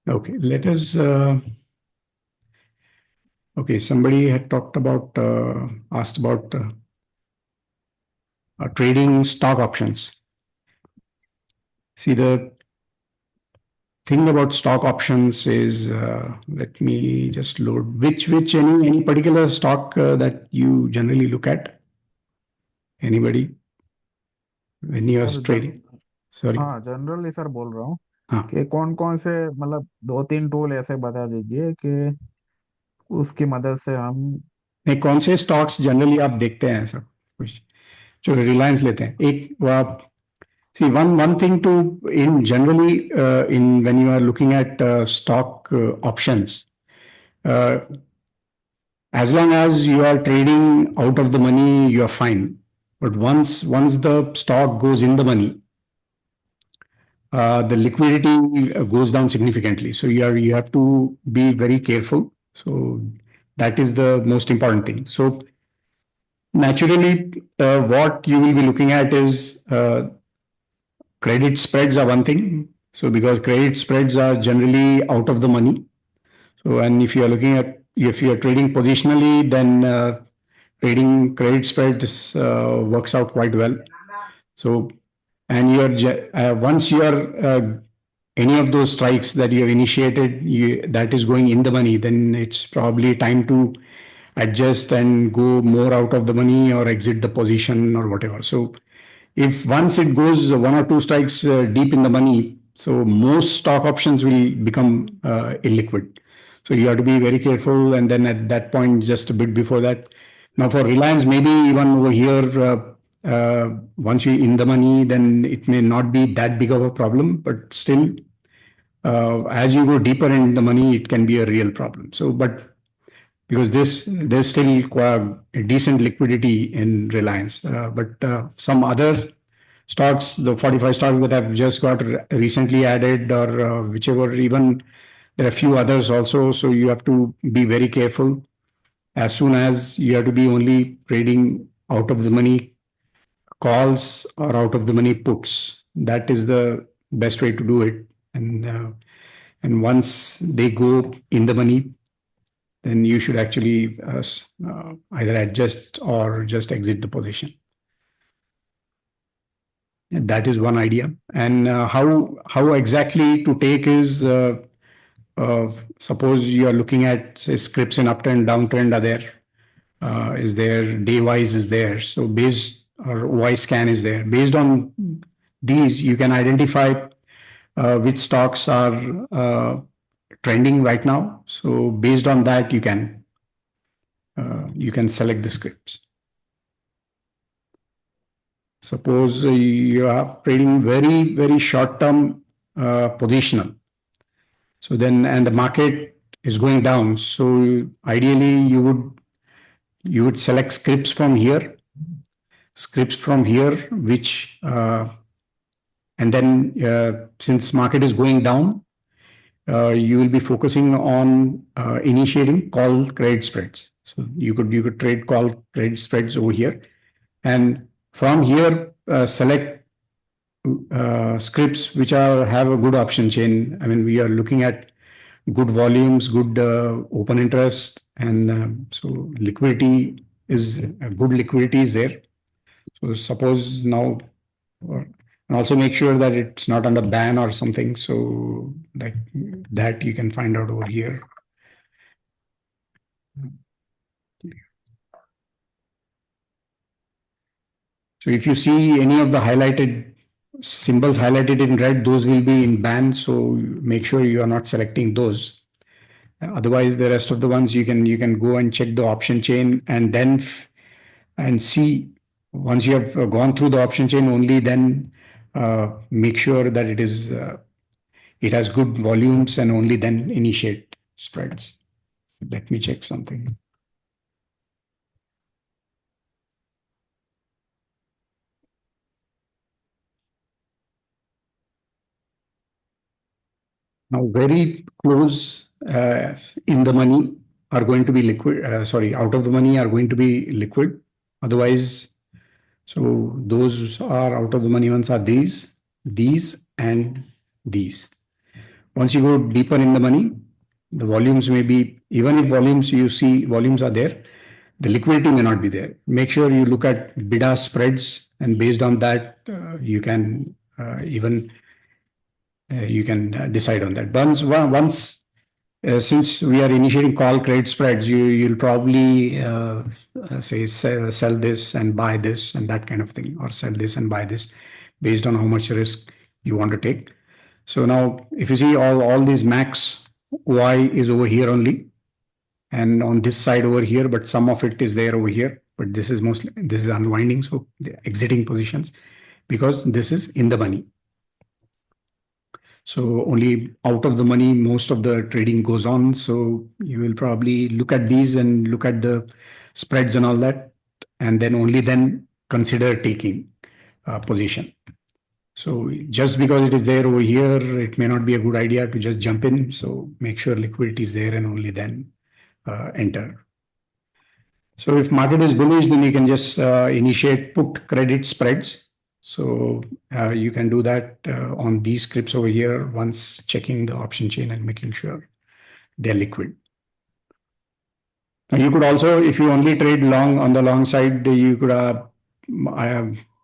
Okay, let us. Okay, somebody had talked about, asked about trading stock options. See, the thing about stock options is, let me just load. Which any particular stock that you generally look at? Anybody when you are sir trading? Sorry. हाँ generally sir बोल रहा हूँ हाँ, कि कौन कौन से मतलब दो तीन टूल ऐसे बता दीजिए कि उसकी मदद से हम। नहीं, कौन से स्टॉक्स जनरली आप देखते हैं ऐसा कुछ? चलो रिलायंस लेते हैं एक, वो आप see one thing to in generally in when you are looking at stock options, uh, as long as you are trading out of the money, you are fine. But once the stock goes in the money, the liquidity goes down significantly. So you have to be very careful. So that is the most important thing. So naturally, what you will be looking at is credit spreads are one thing. So because credit spreads are generally out of the money. So and if you are looking at, if you are trading positionally, then trading credit spreads works out quite well. So and once you are any of those strikes that you have initiated, that is going in the money, then it's probably time to adjust and go more out of the money or exit the position or whatever. So if once it goes one or two strikes deep in the money, so most stock options will become illiquid. So you have to be very careful. And then at that point, just a bit before that, now for Reliance, maybe even over here, once you in the money, then it may not be that big of a problem. But still, as you go deeper in the money, it can be a real problem. So, but because there's still quite a decent liquidity in Reliance. But some other stocks, the 45 stocks that have just got recently added or whichever, even there are a few others also. So you have to be very careful. As soon as you have to be only trading out of the money calls or out of the money puts. That is the best way to do it. And once they go in the money, then you should actually either adjust or just exit the position. That is one idea. And how exactly to take is, suppose you are looking at, say, scripts in uptrend, downtrend are there. Is there day wise is there. So based or Y scan is there. Based on these, you can identify which stocks are trending right now. So based on that, you can select the scripts. Suppose you are trading very short term positional. So then, and the market is going down. So ideally, you would select scripts from here, which and then since market is going down, you will be focusing on initiating call credit spreads. So you could trade call credit spreads over here, and from here select scripts which are have a good option chain. I mean, we are looking at good volumes, good open interest, and so liquidity is good. Liquidity is there. So suppose now, and also make sure that it's not under ban or something. So like that you can find out over here. So if you see any of the highlighted symbols highlighted in red, those will be in ban. So make sure you are not selecting those. Otherwise, the rest of the ones you can go and check the option chain and then and see. Once you have gone through the option chain, only then make sure that it has good volumes and only then initiate spreads. Let me check something. Now, very close in the money are going to be liquid. Sorry, out of the money are going to be liquid. Otherwise, so those are out of the money ones are these, and these. Once you go deeper in the money, the volumes may be, even if volumes you see volumes are there, the liquidity may not be there. Make sure you look at bid-ask spreads, and based on that, you can even you can decide on that. Once since we are initiating call credit spreads, you'll probably say sell this and buy this and that kind of thing, or sell this and buy this based on how much risk you want to take. So now, if you see all these max Y is over here only, and on this side over here, but some of it is there over here. But this is unwinding, so the exiting positions, because this is in the money. So only out of the money, most of the trading goes on. So you will probably look at these and look at the spreads and all that, and then only then consider taking position. So just because it is there over here, it may not be a good idea to just jump in. So make sure liquidity is there and only then enter. So if market is bullish, then you can just initiate put credit spreads. So you can do that on these scripts over here, once checking the option chain and making sure they're liquid. Now you could also, if you only trade long on the long side, you could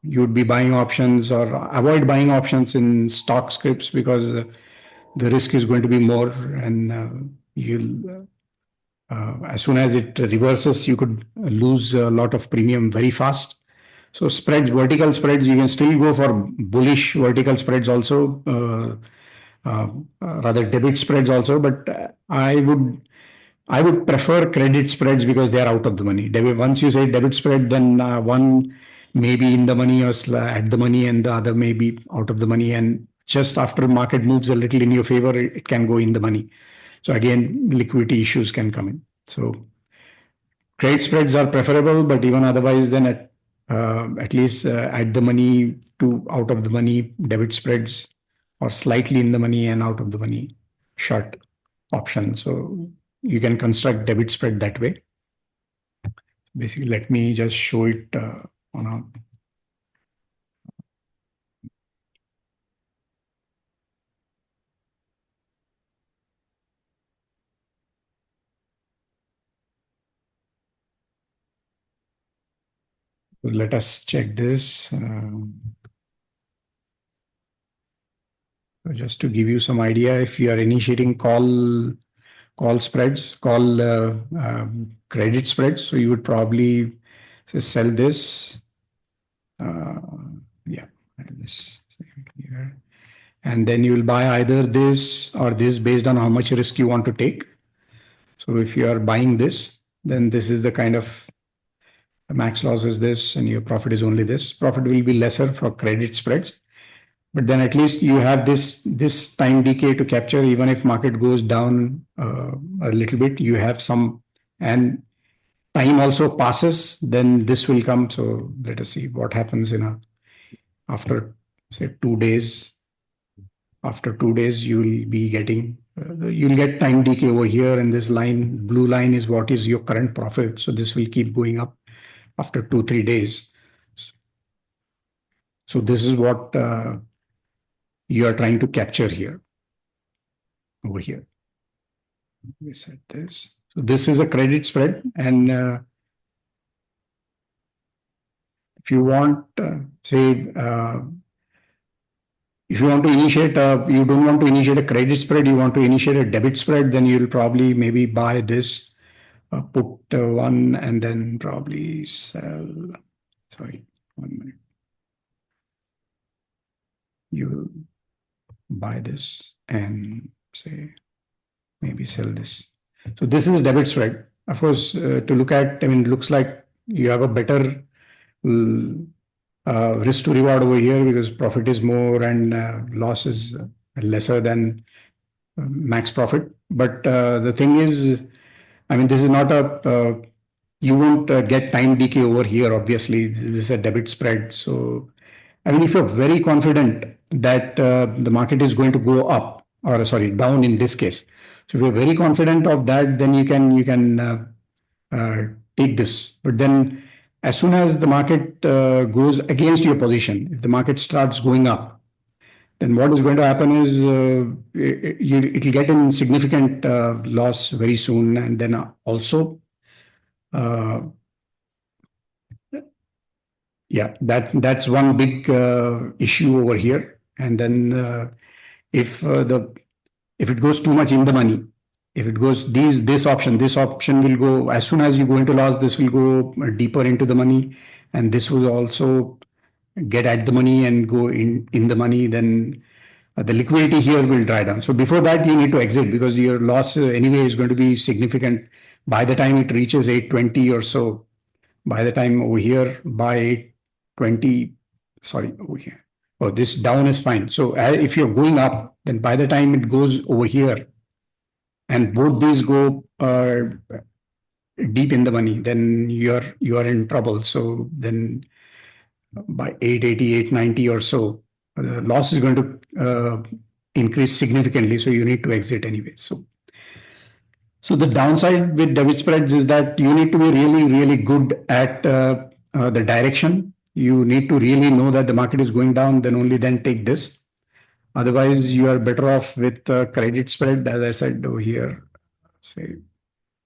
you would be buying options, or avoid buying options in stock scripts, because the risk is going to be more, and you'll as soon as it reverses, you could lose a lot of premium very fast. So spreads, vertical spreads, you can still go for bullish vertical spreads also, rather debit spreads also. But I would prefer credit spreads, because they are out of the money. Once you say debit spread, then one may be in the money or at the money, and the other may be out of the money. And just after market moves a little in your favor, it can go in the money. So again, liquidity issues can come in. So trade spreads are preferable, but even otherwise, then at least at the money to out of the money debit spreads, or slightly in the money and out of the money short option. So you can construct debit spread that way. Basically, let me just show it on a. Let us check this. Just to give you some idea, if you are initiating call spreads, credit spreads, so you would probably say sell this. Yeah, this here. And then you will buy either this or this based on how much risk you want to take. So if you are buying this, then this is the kind of max loss is this, and your profit is only this. Profit will be lesser for credit spreads, but then at least you have this time decay to capture. Even if market goes down a little bit, you have some, and time also passes, then this will come. So let us see what happens after say 2 days. After 2 days, you will be getting, you'll get time decay over here, and this line, blue line, is what is your current profit. So this will keep going up after 2-3 days. So this is what you are trying to capture here, over here. We set this. So this is a credit spread, and if you want, say, if you want to initiate, you don't want to initiate a credit spread, you want to initiate a debit spread, then you'll probably maybe buy this, put one, and then probably sell. Sorry, 1 minute. You buy this and say maybe sell this. So this is debit spread. Of course, to look at, I mean, it looks like you have a better risk to reward over here, because profit is more and loss is lesser than max profit. But the thing is, I mean, this is not you won't get time decay over here. Obviously, this is a debit spread. So, I mean, if you're very confident that the market is going to go up, or sorry, down in this case. So if you're very confident of that, then you can take this. But then as soon as the market goes against your position, if the market starts going up, then what is going to happen is it will get in significant loss very soon. And then also, yeah, that's one big issue over here. And then if it goes too much in the money, if it goes this option will go, as soon as you go into loss, this will go deeper into the money, and this will also get at the money and go in the money. Then the liquidity here will dry down. So before that, you need to exit, because your loss anyway is going to be significant by the time it reaches 820 or so. By the time over here, by 820, sorry, over here. Oh, this down is fine. So if you're going up, then by the time it goes over here, and both these go deep in the money, then you're in trouble. So then by 880, 890 or so, the loss is going to increase significantly. So you need to exit anyway. So the downside with debit spreads is that you need to be really, really good at the direction. You need to really know that the market is going down, then only then take this. Otherwise, you are better off with credit spread, as I said over here. Say,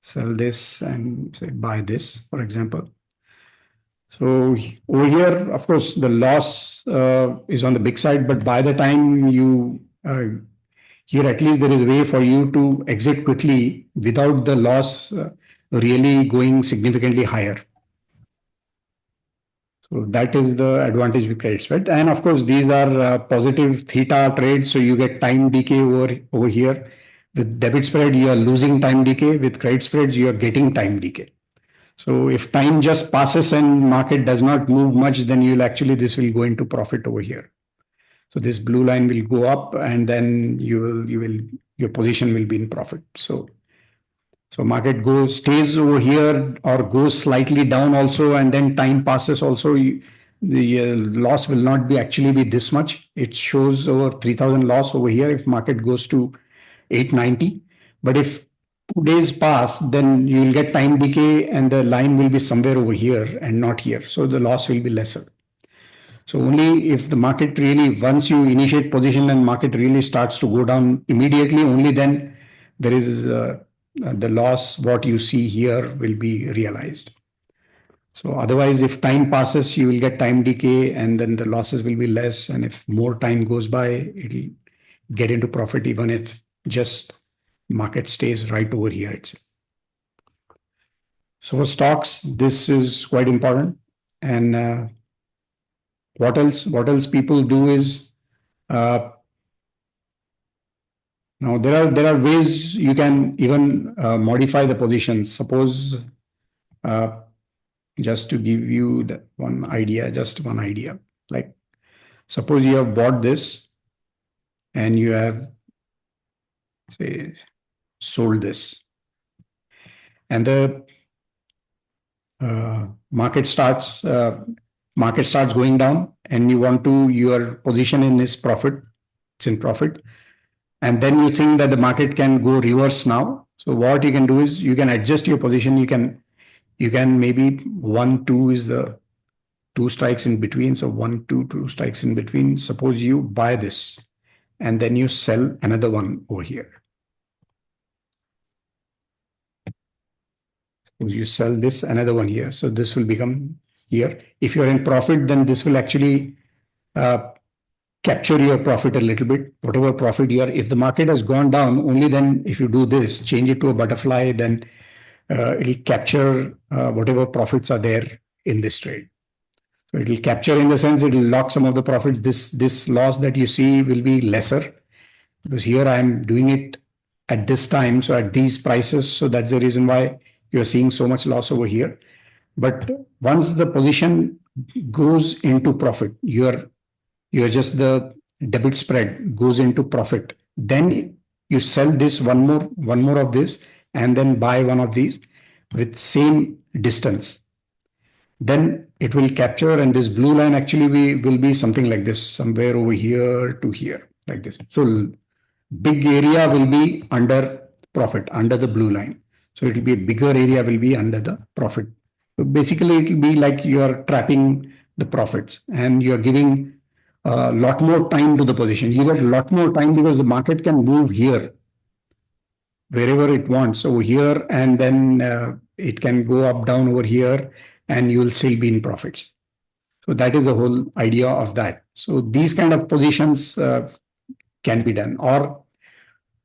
sell this and say buy this, for example. So over here, of course, the loss is on the big side, but by the time you here, at least there is a way for you to exit quickly without the loss really going significantly higher. So that is the advantage with credit spread. And of course, these are positive theta trades. So you get time decay over here. With debit spread, you are losing time decay. With credit spreads, you are getting time decay. So if time just passes and market does not move much, then this will go into profit over here. So this blue line will go up, and then your position will be in profit. So market stays over here or goes slightly down also, and then time passes also. The loss will not actually be this much. It shows over 3,000 loss over here if market goes to 890. But if 2 days pass, then you will get time decay, and the line will be somewhere over here and not here. So the loss will be lesser. So only if the market really, once you initiate position and market really starts to go down immediately, only then there is the loss, what you see here, will be realized. So otherwise, if time passes, you will get time decay, and then the losses will be less. And if more time goes by, it will get into profit, even if just market stays right over here itself. So for stocks, this is quite important. And what else people do is, now there are ways you can even modify the positions. Suppose, just to give you one idea, like suppose you have bought this and you have, say, sold this, and the market starts going down, and your position is profit, it's in profit, and then you think that the market can go reverse now. So what you can do is you can adjust your position. You can maybe 1, 2 is the 2 strikes in between. So 1, 2 strikes in between. Suppose you buy this and then you sell another one over here. Suppose you sell this, another one here. So this will become here. If you're in profit, then this will actually capture your profit a little bit, whatever profit you are. If the market has gone down, only then if you do this, change it to a butterfly, then it will capture whatever profits are there in this trade. So it will capture, in the sense it will lock some of the profit. This loss that you see will be lesser, because here I am doing it at this time, so at these prices. So that's the reason why you're seeing so much loss over here. But once the position goes into profit, you're just, the debit spread goes into profit, then you sell this one more of this, and then buy one of these with same distance. Then it will capture, and this blue line actually will be something like this, somewhere over here to here, like this. So big area will be under profit, under the blue line. So it will be a bigger area will be under the profit. So basically, it will be like you are trapping the profits, and you are giving lot more time to the position. You get a lot more time because the market can move here wherever it wants over here, and then it can go up down over here, and you will still be in profits. So that is the whole idea of that. So these kind of positions can be done. Or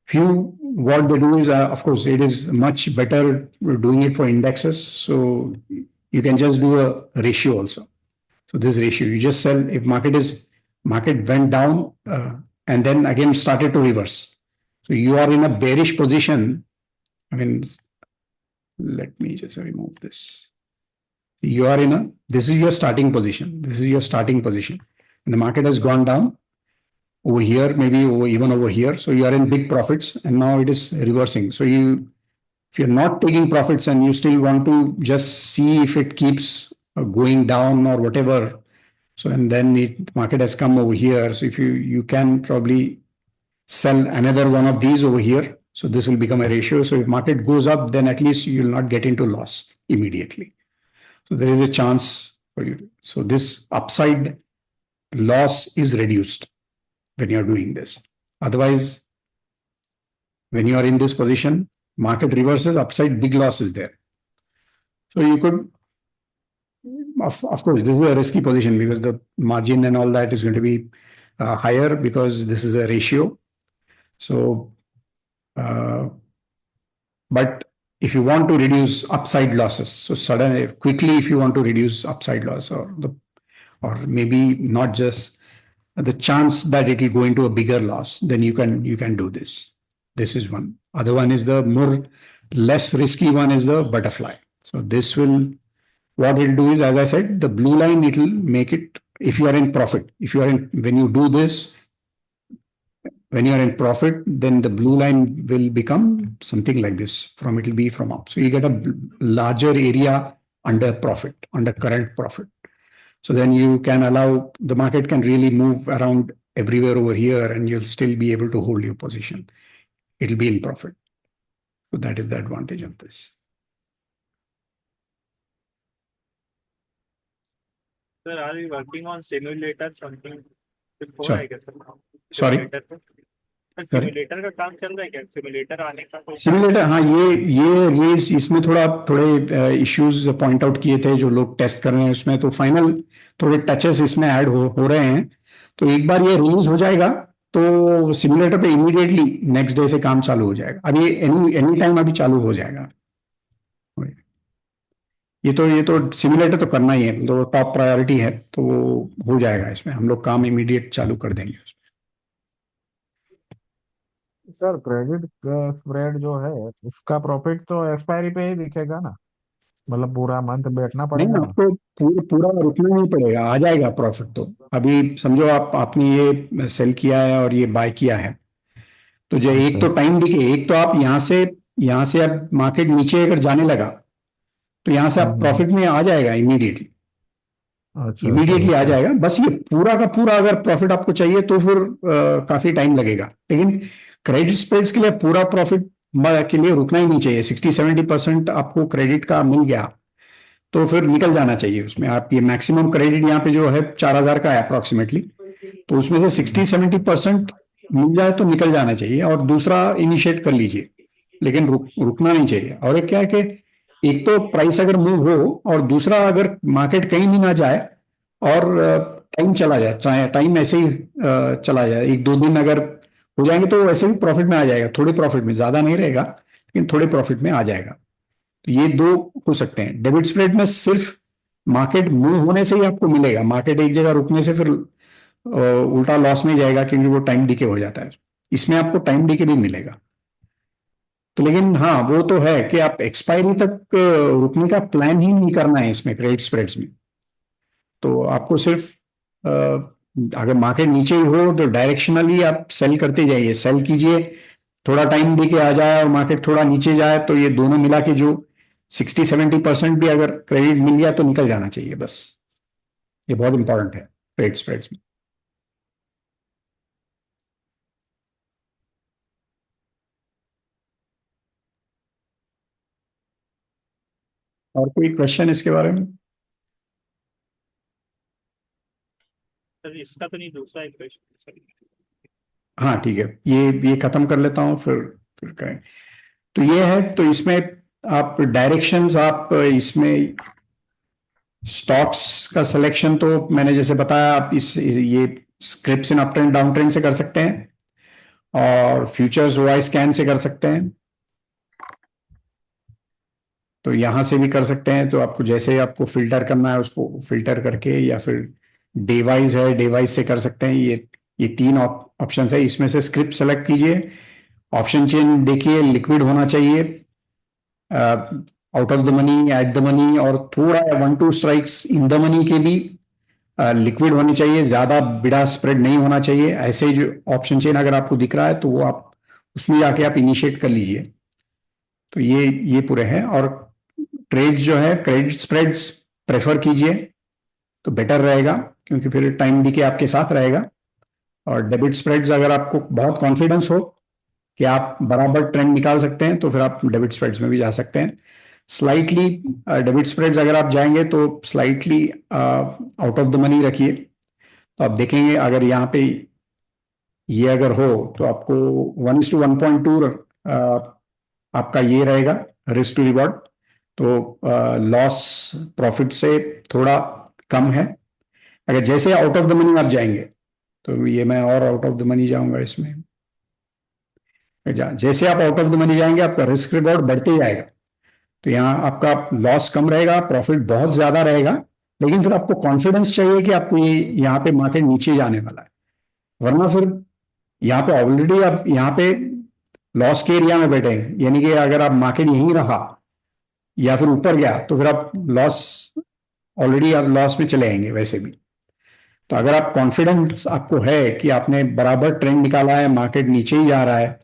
few, what they do is, of course, it is much better doing it for indexes. So you can just do a ratio also. So this ratio, you just sell if market went down and then again started to reverse. So you are in a bearish position. I mean, let me just remove this. You are in a, this is your starting position. This is your starting position. And the market has gone down over here, maybe even over here. So you are in big profits, and now it is reversing. So if you're not taking profits and you still want to just see if it keeps going down or whatever, so and then the market has come over here. So if you can probably sell another one of these over here. So this will become a ratio. So if market goes up, then at least you will not get into loss immediately. So there is a chance for you. So this upside loss is reduced when you're doing this. Otherwise, when you are in this position, market reverses, upside big loss is there. So you could, of course, this is a risky position because the margin and all that is going to be higher because this is a ratio. So, but if you want to reduce upside losses, so suddenly, quickly, if you want to reduce upside loss or maybe not just the chance that it will go into a bigger loss, then you can do this. This is one. Other one is the more less risky one is the butterfly. So this will, what it'll do is, as I said, the blue line, it'll make it, if you are in profit, if you are in, when you do this, when you are in profit, then the blue line will become something like this. From it will be from up. So you get a larger area under profit, under current profit. So then you can allow the market can really move around everywhere over here, and you'll still be able to hold your position. It'll be in profit. So that is the advantage of this. Sir, are you working on simulator something before Sure. I get some Sorry? Simulator का काम चल रहा है क्या simulator आने का कोई simulator, हाँ, ये रेस इसमें थोड़े इश्यूज पॉइंट आउट किए थे जो लोग टेस्ट कर रहे हैं उसमें, तो फाइनल थोड़े टचेस इसमें ऐड हो रहे हैं. तो एक बार ये रिलीज हो जाएगा तो सिमुलेटर पे इमीडिएटली नेक्स्ट डे से काम चालू हो जाएगा. अब ये एनी टाइम अभी चालू हो जाएगा. ये तो सिमुलेटर तो करना ही है, तो टॉप प्रायोरिटी है, तो हो जाएगा. इसमें हम लोग काम इमीडिएट चालू कर देंगे उसमें. सर क्रेडिट स्प्रेड जो है उसका प्रॉफिट तो एक्सपायरी पे ही दिखेगा ना, मतलब पूरा मंथ बैठना नहीं, पड़ेगा ना. आपको पूरा रुकना नहीं पड़ेगा, आ जाएगा प्रॉफिट. तो अभी समझो आपने ये सेल किया है और ये बाय किया है, तो जो एक अच्छा तो टाइम डिके, एक तो आप यहाँ से अब मार्केट नीचे अगर जाने लगा तो यहाँ से आप हम्म, प्रॉफिट में आ जाएगा इमीडिएटली. अच्छा अच्छा इमीडिएटली आ अच्छा. जाएगा. बस ये पूरा का पूरा अगर प्रॉफिट आपको चाहिए तो फिर काफी टाइम लगेगा. लेकिन क्रेडिट स्प्रेड्स के लिए पूरा प्रॉफिट के लिए रुकना ही नहीं चाहिए. 60-70% आपको क्रेडिट का मिल गया तो फिर निकल जाना चाहिए उसमें. आप ये मैक्सिमम क्रेडिट यहाँ पे जो है 4,000 का है अप्रोक्सीमेटली, तो उसमें से 60-70% मिल जाए तो निकल जाना चाहिए और दूसरा इनिशिएट कर लीजिए. लेकिन रुकना नहीं चाहिए. और एक क्या है कि एक तो प्राइस अगर मूव हो और दूसरा अगर मार्केट कहीं भी ना जाए और टाइम चला जाए, चाहे टाइम ऐसे ही चला जाए, 1-2 दिन अगर हो जाएंगे तो वैसे भी प्रॉफिट में आ जाएगा. थोड़े प्रॉफिट में, ज्यादा नहीं रहेगा लेकिन थोड़े प्रॉफिट में आ जाएगा. तो ये दो हो सकते हैं. डेबिट स्प्रेड में सिर्फ मार्केट मूव होने से ही आपको मिलेगा. मार्केट एक जगह रुकने से फिर उल्टा लॉस में जाएगा क्योंकि वो टाइम डीके हो जाता है. इसमें आपको टाइम डीके भी मिलेगा. तो लेकिन हाँ, वो तो है कि आप एक्सपायरी तक रुकने का प्लान ही नहीं करना है इसमें क्रेडिट स्प्रेड्स में. तो आपको सिर्फ अगर मार्केट नीचे ही हो तो डायरेक्शनली आप सेल करते जाइए, सेल कीजिए. थोड़ा टाइम लेके आ जाए और मार्केट थोड़ा नीचे जाए तो ये दोनों मिला के जो 60-70% भी अगर क्रेडिट मिल गया तो निकल जाना चाहिए बस. ये बहुत इंपॉर्टेंट है क्रेडिट स्प्रेड्स में. और कोई क्वेश्चन इसके बारे में? सर इसका तो नहीं, दूसरा एक क्वेश्चन। हाँ ठीक है, ये खत्म कर लेता हूँ, फिर करें। तो ये है, तो इसमें आप डायरेक्शंस, आप इसमें स्टॉक्स का सिलेक्शन तो मैंने जैसे बताया, आप ये scripts in up trend down trend से कर सकते हैं, और फ्यूचर्स वाई स्कैन से कर सकते हैं, तो यहां से भी कर सकते हैं। तो आपको जैसे आपको फिल्टर करना है उसको फिल्टर करके, या फिर डिवाइस है डिवाइस से कर सकते हैं। ये तीन ऑप्शन है, इसमें से स्क्रिप्ट सेलेक्ट कीजिए। ऑप्शन चेन देखिए, लिक्विड होना चाहिए, out of the money, at the money, और थोड़ा 1-2 स्ट्राइक्स इन द मनी के भी लिक्विड होनी चाहिए, ज्यादा बिड़ा स्प्रेड नहीं होना चाहिए। ऐसे ही जो ऑप्शन चेन अगर आपको दिख रहा है तो वो आप उसमें जाके आप इनिशिएट कर लीजिए। तो ये पूरे हैं। और ट्रेड्स जो है, क्रेडिट स्प्रेड्स प्रेफर कीजिए तो बेटर रहेगा, क्योंकि फिर टाइम डीके आपके साथ रहेगा। और डेबिट स्प्रेड्स अगर आपको बहुत कॉन्फिडेंस हो कि आप बराबर ट्रेंड निकाल सकते हैं, तो फिर आप डेबिट स्प्रेड्स में भी जा सकते हैं। स्लाइटली डेबिट स्प्रेड्स अगर आप जाएंगे तो slightly out of the money रखिए। तो आप देखेंगे अगर यहाँ पे ये अगर हो तो आपको 1:1.2 आपका ये रहेगा रिस्क टू रिवॉर्ड। तो लॉस प्रॉफिट से थोड़ा कम है। अगर जैसे आउट ऑफ द मनी आप जाएंगे, तो ये मैं और आउट ऑफ द मनी जाऊंगा इसमें। जैसे आप आउट ऑफ द मनी जाएंगे, आपका रिस्क रिवॉर्ड बढ़ते जाएगा। तो यहाँ आपका लॉस कम रहेगा, प्रॉफिट बहुत ज्यादा रहेगा। लेकिन फिर आपको कॉन्फिडेंस चाहिए कि आपको ये यहाँ पे मार्केट नीचे जाने वाला है, वरना फिर यहाँ पे ऑलरेडी आप यहाँ पे लॉस के एरिया में बैठे हैं। यानी कि अगर आप मार्केट यहीं रहा या फिर ऊपर गया, तो फिर आप ऑलरेडी आप लॉस में चले आएंगे वैसे भी। तो अगर आप कॉन्फिडेंस आपको है कि आपने बराबर ट्रेंड निकाला है, मार्केट नीचे ही जा रहा है,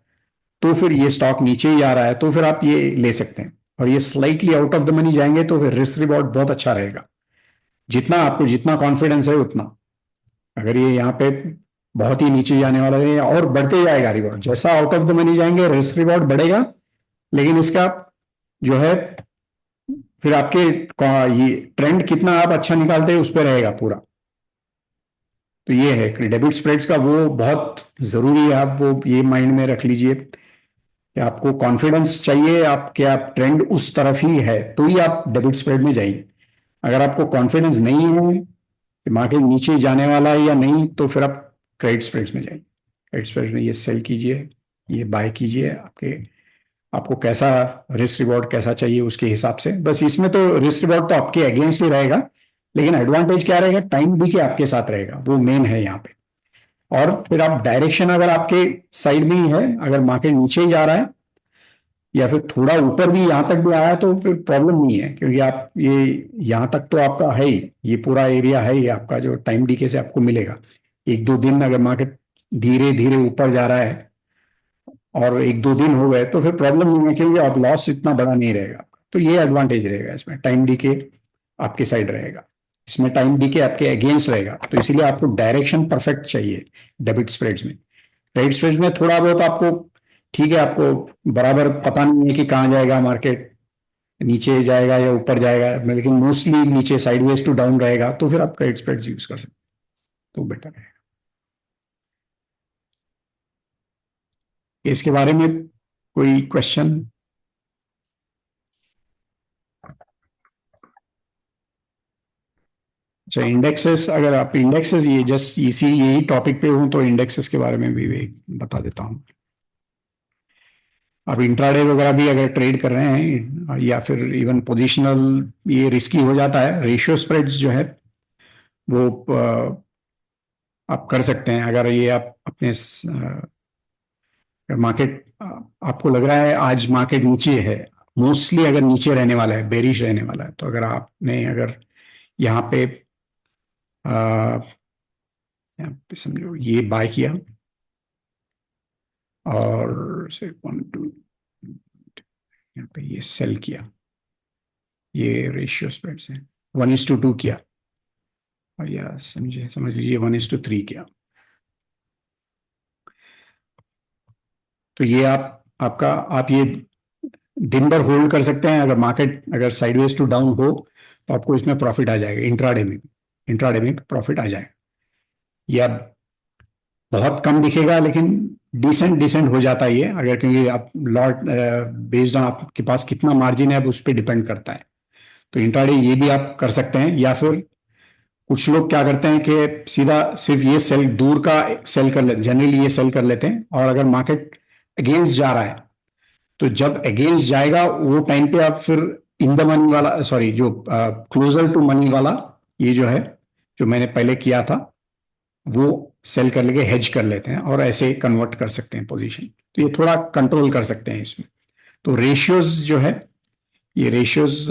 तो फिर ये स्टॉक नीचे ही जा रहा है, तो फिर आप ये ले सकते हैं। और ये slightly out of the money जाएंगे तो फिर रिस्क रिवॉर्ड बहुत अच्छा रहेगा। जितना कॉन्फिडेंस है उतना। अगर ये यहाँ पे बहुत ही नीचे जाने वाला है और बढ़ते जाएगा रिवॉर्ड, जैसा आउट ऑफ द मनी जाएंगे रिस्क रिवॉर्ड बढ़ेगा, लेकिन इसका जो है फिर आपके ये ट्रेंड कितना आप अच्छा निकालते हैं उस पर रहेगा पूरा। तो ये है कि डेबिट स्प्रेड्स का वो बहुत जरूरी है, आप वो ये माइंड में रख लीजिए कि आपको कॉन्फिडेंस चाहिए आपके, आप ट्रेंड उस तरफ ही है तो ही आप डेबिट स्प्रेड में जाइए। अगर आपको कॉन्फिडेंस नहीं है कि मार्केट नीचे जाने वाला है या नहीं, तो फिर आप क्रेडिट स्प्रेड्स में जाइए। क्रेडिट स्प्रेड्स में ये सेल कीजिए, ये बाय कीजिए, आपको कैसा रिस्क रिवॉर्ड कैसा चाहिए उसके हिसाब से। बस इसमें तो रिस्क रिवॉर्ड तो आपके अगेंस्ट ही रहेगा, लेकिन एडवांटेज क्या रहेगा, टाइम भी के आपके साथ रहेगा, वो मेन है यहाँ पे। और फिर आप डायरेक्शन अगर आपके साइड में ही है, अगर मार्केट नीचे ही जा रहा है या फिर थोड़ा ऊपर भी यहां तक भी आया, तो फिर प्रॉब्लम नहीं है, क्योंकि आप ये यहां तक तो आपका है ही, ये पूरा एरिया है ही आपका जो टाइम डीके से आपको मिलेगा। 1-2 दिन अगर मार्केट धीरे धीरे ऊपर जा रहा है और 1-2 दिन हो गए, तो फिर प्रॉब्लम नहीं है, क्योंकि आप लॉस इतना बड़ा नहीं रहेगा आपका। तो ये एडवांटेज रहेगा इसमें, टाइम डीके आपके साइड रहेगा, इसमें टाइम डीके आपके अगेंस्ट रहेगा। तो इसीलिए आपको डायरेक्शन परफेक्ट चाहिए डेबिट स्प्रेड्स में। क्रेडिट स्प्रेड्स में थोड़ा बहुत आपको ठीक है, आपको बराबर पता नहीं है कि कहाँ जाएगा मार्केट, नीचे जाएगा या ऊपर जाएगा, लेकिन मोस्टली नीचे साइडवेज टू डाउन रहेगा, तो फिर आप क्रेडिट स्प्रेड्स यूज कर सकते हैं, तो बेटर है। इसके बारे में कोई क्वेश्चन? अच्छा, इंडेक्सेस, अगर आप इंडेक्सेस ये जस्ट इसी यही टॉपिक पे हूं तो इंडेक्सेस के बारे में भी बता देता हूं। आप इंट्राडे वगैरह भी अगर ट्रेड कर रहे हैं या फिर इवन पोजिशनल, ये रिस्की हो जाता है। रेशियो स्प्रेड्स जो है वो आप कर सकते हैं। अगर ये आप अपने मार्केट आपको लग रहा है आज मार्केट नीचे है, मोस्टली अगर नीचे रहने वाला है, बेरिश रहने वाला है, तो अगर आपने अगर यहाँ पे समझो ये बाय किया और से 1-2 यहाँ पे ये सेल किया, ये रेशियो स्प्रेड्स है, 1:2 किया, और या समझ लीजिए 1:3 किया, तो ये आप ये दिन भर होल्ड कर सकते हैं। अगर मार्केट अगर साइडवेज टू डाउन हो तो आपको इसमें प्रॉफिट आ जाएगा, इंट्राडे में प्रॉफिट आ जाएगा। या बहुत कम दिखेगा, लेकिन डिसेंट डिसेंट हो जाता है ये, अगर क्योंकि आप लॉट बेस्ड ऑन आपके पास कितना मार्जिन है अब उस पर डिपेंड करता है। तो इंट्राडे ये भी आप कर सकते हैं, या फिर कुछ लोग क्या करते हैं कि सीधा सिर्फ ये सेल दूर का सेल कर लेते, जनरली ये सेल कर लेते हैं, और अगर मार्केट अगेंस्ट जा रहा है तो जब अगेंस्ट जाएगा वो टाइम पे आप फिर इन द मनी वाला, सॉरी, जो क्लोजर टू मनी वाला, ये जो है जो मैंने पहले किया था, वो सेल कर लेके हेज कर लेते हैं और ऐसे कन्वर्ट कर सकते हैं पोजीशन। तो ये थोड़ा कंट्रोल कर सकते हैं इसमें। तो रेशियोज जो है, ये रेशियोज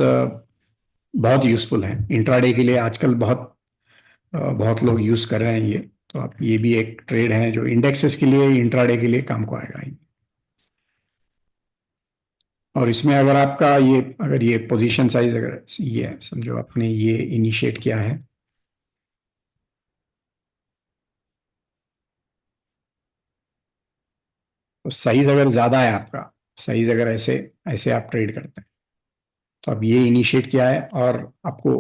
बहुत यूजफुल है इंट्राडे के लिए आजकल, बहुत लोग यूज कर रहे हैं ये। तो आप, ये भी एक ट्रेड है जो इंडेक्सेस के लिए, इंट्राडे के लिए काम को आएगा। और इसमें अगर आपका ये, अगर ये पोजीशन साइज अगर ये है, समझो आपने ये इनिशिएट किया है, तो साइज अगर ज्यादा है आपका, साइज अगर ऐसे ऐसे आप ट्रेड करते हैं, तो अब ये इनिशिएट किया है और आपको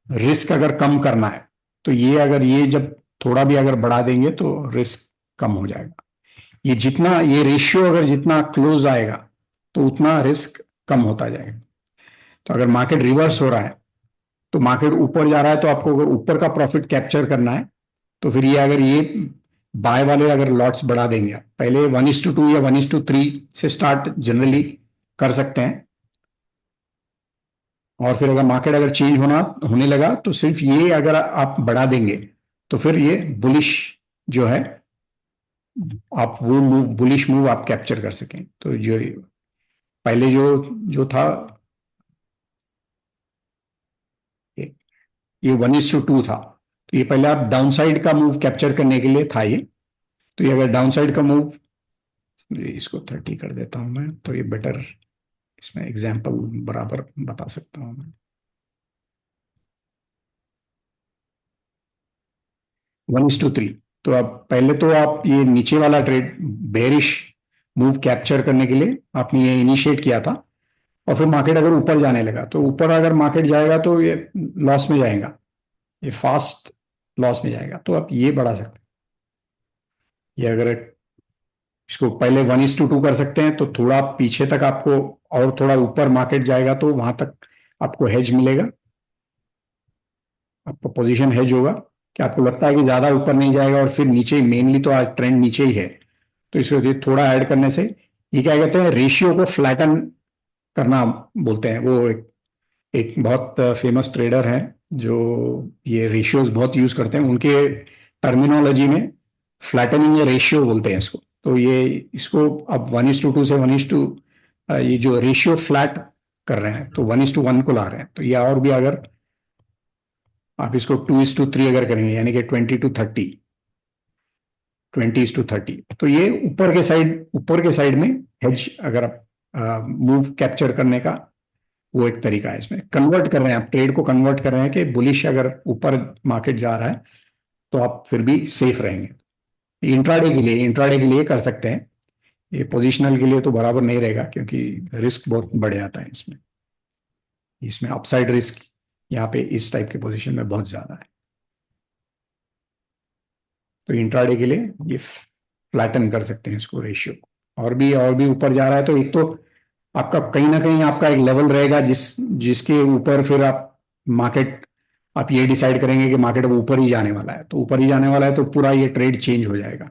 रिस्क अगर कम करना है, तो ये अगर ये जब थोड़ा भी अगर बढ़ा देंगे तो रिस्क कम हो जाएगा। ये जितना, ये रेशियो अगर जितना क्लोज आएगा तो उतना रिस्क कम होता जाएगा। तो अगर मार्केट रिवर्स हो रहा है, तो मार्केट ऊपर जा रहा है, तो आपको अगर ऊपर का प्रॉफिट कैप्चर करना है, तो फिर ये अगर ये बाय वाले अगर लॉट्स बढ़ा देंगे, पहले 1:2 या 1:3 से स्टार्ट जनरली कर सकते हैं, और फिर अगर मार्केट अगर चेंज होने लगा तो सिर्फ ये अगर आप बढ़ा देंगे, तो फिर ये बुलिश जो है, आप वो मूव, बुलिश मूव आप कैप्चर कर सकें। तो जो पहले जो जो था, ये 1:2 था, तो ये पहले आप डाउन साइड का मूव कैप्चर करने के लिए था ये। तो ये अगर डाउन साइड का मूव, इसको 30 कर देता हूं मैं, तो ये बेटर, इसमें एग्जाम्पल बराबर बता सकता हूं मैं। 1:3, तो अब पहले तो आप ये नीचे वाला ट्रेड बेरिश मूव कैप्चर करने के लिए आपने ये इनिशिएट किया था, और फिर मार्केट अगर ऊपर जाने लगा, तो ऊपर अगर मार्केट जाएगा तो ये लॉस में जाएगा, ये फास्ट लॉस में जाएगा, तो आप ये बढ़ा सकते हैं। ये अगर इसको पहले 1:2 कर सकते हैं, तो थोड़ा पीछे तक आपको, और थोड़ा ऊपर मार्केट जाएगा तो वहां तक आपको हेज मिलेगा, आपका पोजीशन हेज होगा, कि आपको लगता है कि ज्यादा ऊपर नहीं जाएगा और फिर नीचे, मेनली तो आज ट्रेंड नीचे ही है, तो इसको थोड़ा ऐड करने से, ये क्या कहते हैं, रेशियो को फ्लैटन करना बोलते हैं। वो एक बहुत फेमस ट्रेडर हैं जो ये रेशियोज बहुत यूज करते हैं, उनके टर्मिनोलॉजी में फ्लैटनिंग या रेशियो बोलते हैं इसको। तो ये, इसको अब 1:2 से 1:, ये जो रेशियो फ्लैट कर रहे हैं, तो 1:1 को ला रहे हैं, तो ये और भी अगर आप इसको 2:3 अगर करेंगे, यानी कि 20:30, 20:30, तो ये ऊपर के साइड में हेज अगर आप मूव कैप्चर करने का, वो एक तरीका है। इसमें कन्वर्ट कर रहे हैं आप, ट्रेड को कन्वर्ट कर रहे हैं कि बुलिश अगर ऊपर मार्केट जा रहा है तो आप फिर भी सेफ रहेंगे। इंट्राडे के लिए कर सकते हैं, ये पोजिशनल के लिए तो बराबर नहीं रहेगा, क्योंकि रिस्क बहुत बढ़ जाता है इसमें। इसमें अपसाइड रिस्क यहाँ पे इस टाइप के पोजीशन में बहुत ज्यादा है। तो इंट्राडे के लिए ये फ्लैटन कर सकते हैं इसको, रेशियो। और भी ऊपर जा रहा है, तो एक तो आपका कहीं ना कहीं आपका एक लेवल रहेगा जिसके ऊपर फिर आप ये डिसाइड करेंगे कि मार्केट अब ऊपर ही जाने वाला है, तो ऊपर ही जाने वाला है तो पूरा ये ट्रेड चेंज हो जाएगा।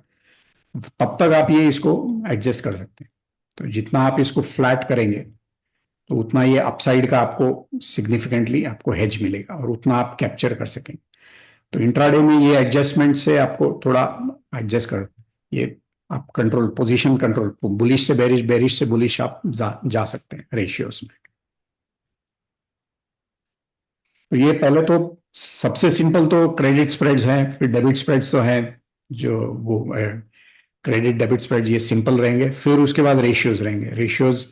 तब तक आप ये इसको एडजस्ट कर सकते हैं। तो जितना आप इसको फ्लैट करेंगे, तो उतना ये अपसाइड का आपको सिग्निफिकेंटली आपको हेज मिलेगा, और उतना आप कैप्चर कर सकेंगे। तो इंट्राडे में ये एडजस्टमेंट से आपको थोड़ा एडजस्ट कर, ये आप कंट्रोल, पोजीशन कंट्रोल, बुलिश से बेरिश, बेरिश से बुलिश आप जा सकते हैं रेशियोज में। तो ये पहले तो सबसे सिंपल तो क्रेडिट स्प्रेड्स हैं, फिर डेबिट स्प्रेड्स तो हैं, जो वो क्रेडिट डेबिट स्प्रेड ये सिंपल रहेंगे। फिर उसके बाद रेशियोज रहेंगे। रेशियोज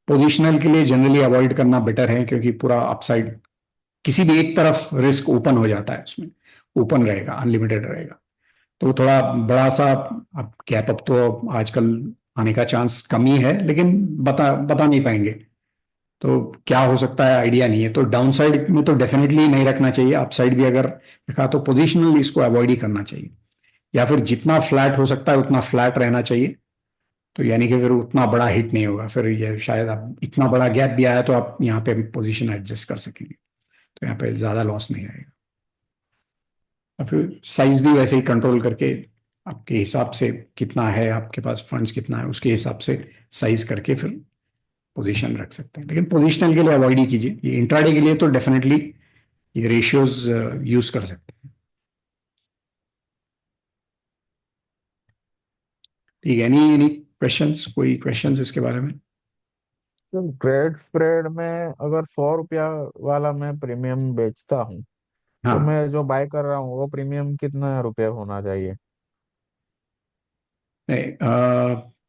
पोजिशनल के लिए जनरली अवॉइड करना बेटर है, क्योंकि पूरा अपसाइड किसी भी एक तरफ रिस्क ओपन हो जाता है, उसमें ओपन रहेगा, अनलिमिटेड रहेगा। तो थोड़ा बड़ा सा अब गैप अप तो आजकल आने का चांस कम ही है, लेकिन बता बता नहीं पाएंगे। तो क्या हो सकता है आइडिया नहीं है। तो डाउन साइड में तो डेफिनेटली नहीं रखना चाहिए, अप साइड भी अगर रखा तो पोजिशनल इसको अवॉइड ही करना चाहिए, या फिर जितना फ्लैट हो सकता है उतना फ्लैट रहना चाहिए। तो यानी कि फिर उतना बड़ा हिट नहीं होगा, फिर ये शायद आप इतना बड़ा गैप भी आया तो आप यहाँ पे पोजीशन एडजस्ट कर सकेंगे, तो यहाँ पे ज्यादा लॉस नहीं रहेगा। और फिर साइज भी वैसे ही कंट्रोल करके आपके हिसाब से कितना है आपके पास फंड्स कितना है उसके हिसाब से साइज करके फिर पोजीशन रख सकते हैं। लेकिन पोजिशनल के लिए अवॉइड ही कीजिए, ये इंट्राडे के लिए तो डेफिनेटली ये रेशियोज यूज कर सकते हैं। ठीक है, एनी एनी क्वेश्चंस, कोई क्वेश्चंस इसके बारे में? क्रेडिट स्प्रेड में अगर 100 रुपया वाला मैं प्रीमियम बेचता हूँ, तो हाँ, मैं जो बाय कर रहा हूँ वो प्रीमियम कितना रुपया होना चाहिए? नहीं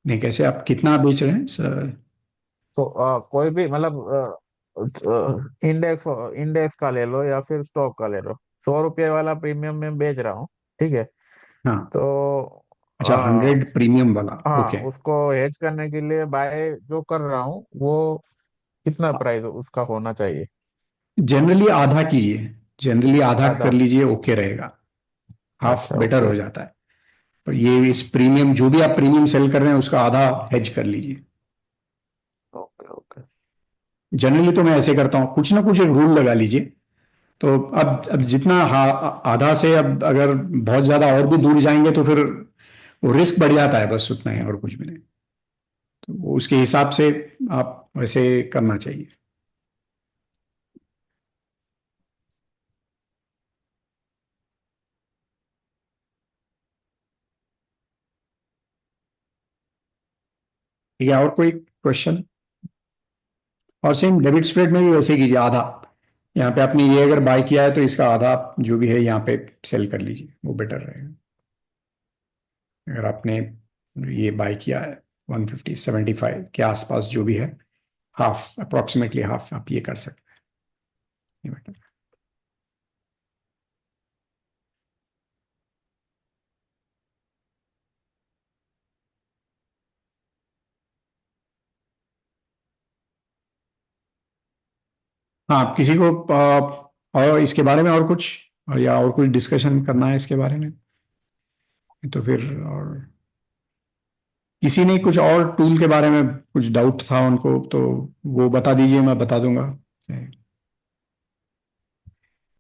नहीं, कैसे आप कितना बेच रहे हैं सर? तो कोई भी मतलब इंडेक्स इंडेक्स का ले लो या फिर स्टॉक का ले लो, 100 रुपये वाला प्रीमियम मैं बेच रहा हूँ, ठीक है? हाँ, तो अच्छा, आ, 100 प्रीमियम वाला, हाँ, ओके। उसको हेज करने के लिए बाय जो कर रहा हूँ वो कितना प्राइस उसका होना चाहिए? जनरली आधा कीजिए, जनरली आधा कर आधा? लीजिए, ओके रहेगा। हाफ अच्छा, बेटर ओके। हो जाता है। पर ये इस प्रीमियम जो भी आप प्रीमियम सेल कर रहे हैं उसका आधा हेज कर लीजिए। Okay, okay. जनरली तो मैं ऐसे करता हूँ, कुछ ना कुछ एक रूल लगा लीजिए। तो अब जितना आधा से अब अगर बहुत ज्यादा और भी दूर जाएंगे तो फिर वो रिस्क बढ़ जाता है, बस उतना ही और कुछ भी नहीं। तो वो उसके हिसाब से आप वैसे करना चाहिए। ठीक है, और कोई क्वेश्चन? और सेम डेबिट स्प्रेड में भी वैसे ही कीजिए, आधा यहाँ पे आपने ये अगर बाय किया है तो इसका आधा आप जो भी है यहाँ पे सेल कर लीजिए, वो बेटर रहेगा। अगर आपने ये बाय किया है 150-75 के आसपास जो भी है, हाफ अप्रोक्सीमेटली हाफ आप ये कर सकते हैं, ये बेटर। हाँ, आप किसी को और इसके बारे में और कुछ, या और कुछ डिस्कशन करना है इसके बारे में? तो फिर और किसी ने कुछ और टूल के बारे में कुछ डाउट था उनको तो वो बता दीजिए, मैं बता दूंगा।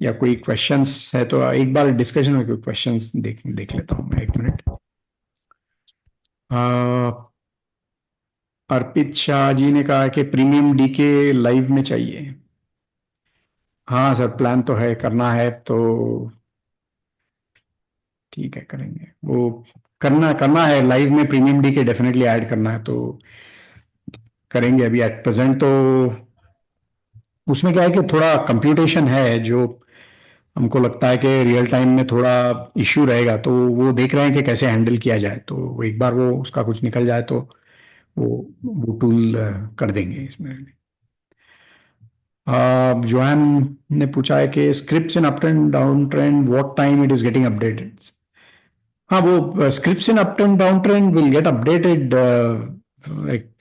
या कोई क्वेश्चंस है तो एक बार डिस्कशन में कोई क्वेश्चंस देख देख लेता हूँ मैं, एक मिनट। अर्पित शाह जी ने कहा कि प्रीमियम डीके लाइव में चाहिए। हाँ सर, प्लान तो है, करना है तो ठीक है, करेंगे वो। करना करना है लाइव में प्रीमियम डी के डेफिनेटली ऐड करना है तो करेंगे। अभी एट प्रेजेंट तो उसमें क्या है कि थोड़ा कंप्यूटेशन है जो हमको लगता है कि रियल टाइम में थोड़ा इश्यू रहेगा, तो वो देख रहे हैं कि कैसे हैंडल किया जाए। तो एक बार वो उसका कुछ निकल जाए तो वो वो टूल कर देंगे इसमें। जोहन ने पूछा है कि scripts in up and down trend what time it is getting updated. हाँ, वो scripts in up and down trend will get updated like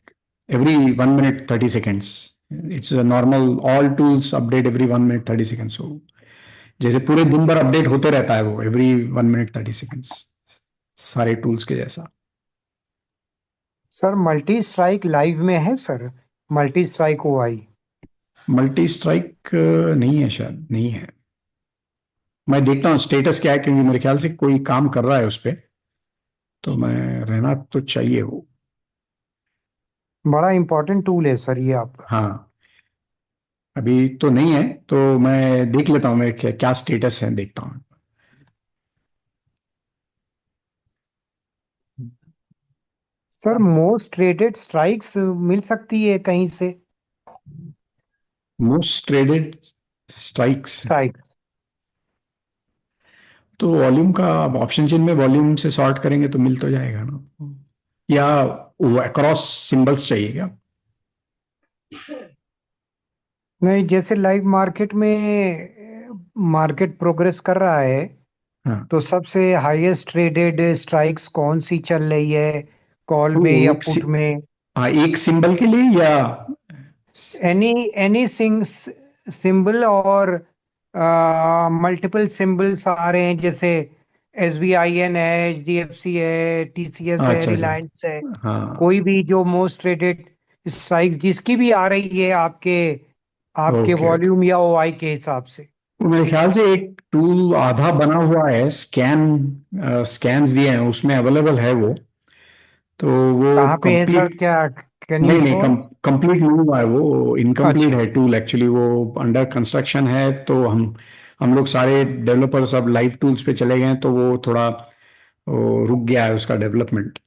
every 1 minute 30 seconds. It's a normal, all tools update every 1 minute 30 seconds. So जैसे पूरे दिन भर update होते रहता है वो एवरी 1 मिनट 30 सेकेंड्स, सारे टूल्स के जैसा। सर मल्टी स्ट्राइक लाइव में है sir? Multi strike OI. Multi strike नहीं है, शायद नहीं है। मैं देखता हूँ स्टेटस क्या है, क्योंकि मेरे ख्याल से कोई काम कर रहा है उस पर, तो मैं रहना तो चाहिए वो। बड़ा इंपॉर्टेंट टूल है सर ये आपका। हाँ, अभी तो नहीं है, तो मैं देख लेता हूँ मेरे क्या क्या स्टेटस है, देखता हूँ। सर मोस्ट ट्रेडेड स्ट्राइक्स मिल सकती है कहीं से? Most traded strikes, strike. तो वॉल्यूम का ऑप्शन चेन में वॉल्यूम से सॉर्ट करेंगे तो मिल तो जाएगा ना, या वो अक्रॉस सिंबल्स चाहिए क्या? नहीं, जैसे लाइव मार्केट में मार्केट प्रोग्रेस कर रहा है, हाँ, तो सबसे हाईएस्ट ट्रेडेड स्ट्राइक्स कौन सी चल रही है, कॉल तो में वो या एक पुट में? हाँ, एक सिंबल के लिए या एनी सिंबल और मल्टीपल सिंबल्स आ रहे हैं, जैसे SBIN है, HDFC है, TCS है, अच्छा अच्छा। रिलायंस है, हाँ। कोई भी जो मोस्ट ट्रेडेड स्ट्राइक्स जिसकी भी आ रही है आपके आपके ओके ओके। वॉल्यूम या OI के हिसाब से। तो मेरे ख्याल से एक टूल आधा बना हुआ है, स्कैन्स दिए हैं उसमें अवेलेबल है वो। तो वो कहाँ पे है सर, कंप्लीट, क्या कैन यू नहीं नहीं, शो? कंप्लीट नहीं हुआ है वो, इनकम्प्लीट अच्छा है टूल एक्चुअली, वो अंडर कंस्ट्रक्शन है। तो हम लोग सारे डेवलपर्स अब लाइव टूल्स पे चले गए हैं, तो वो थोड़ा वो रुक गया है उसका डेवलपमेंट।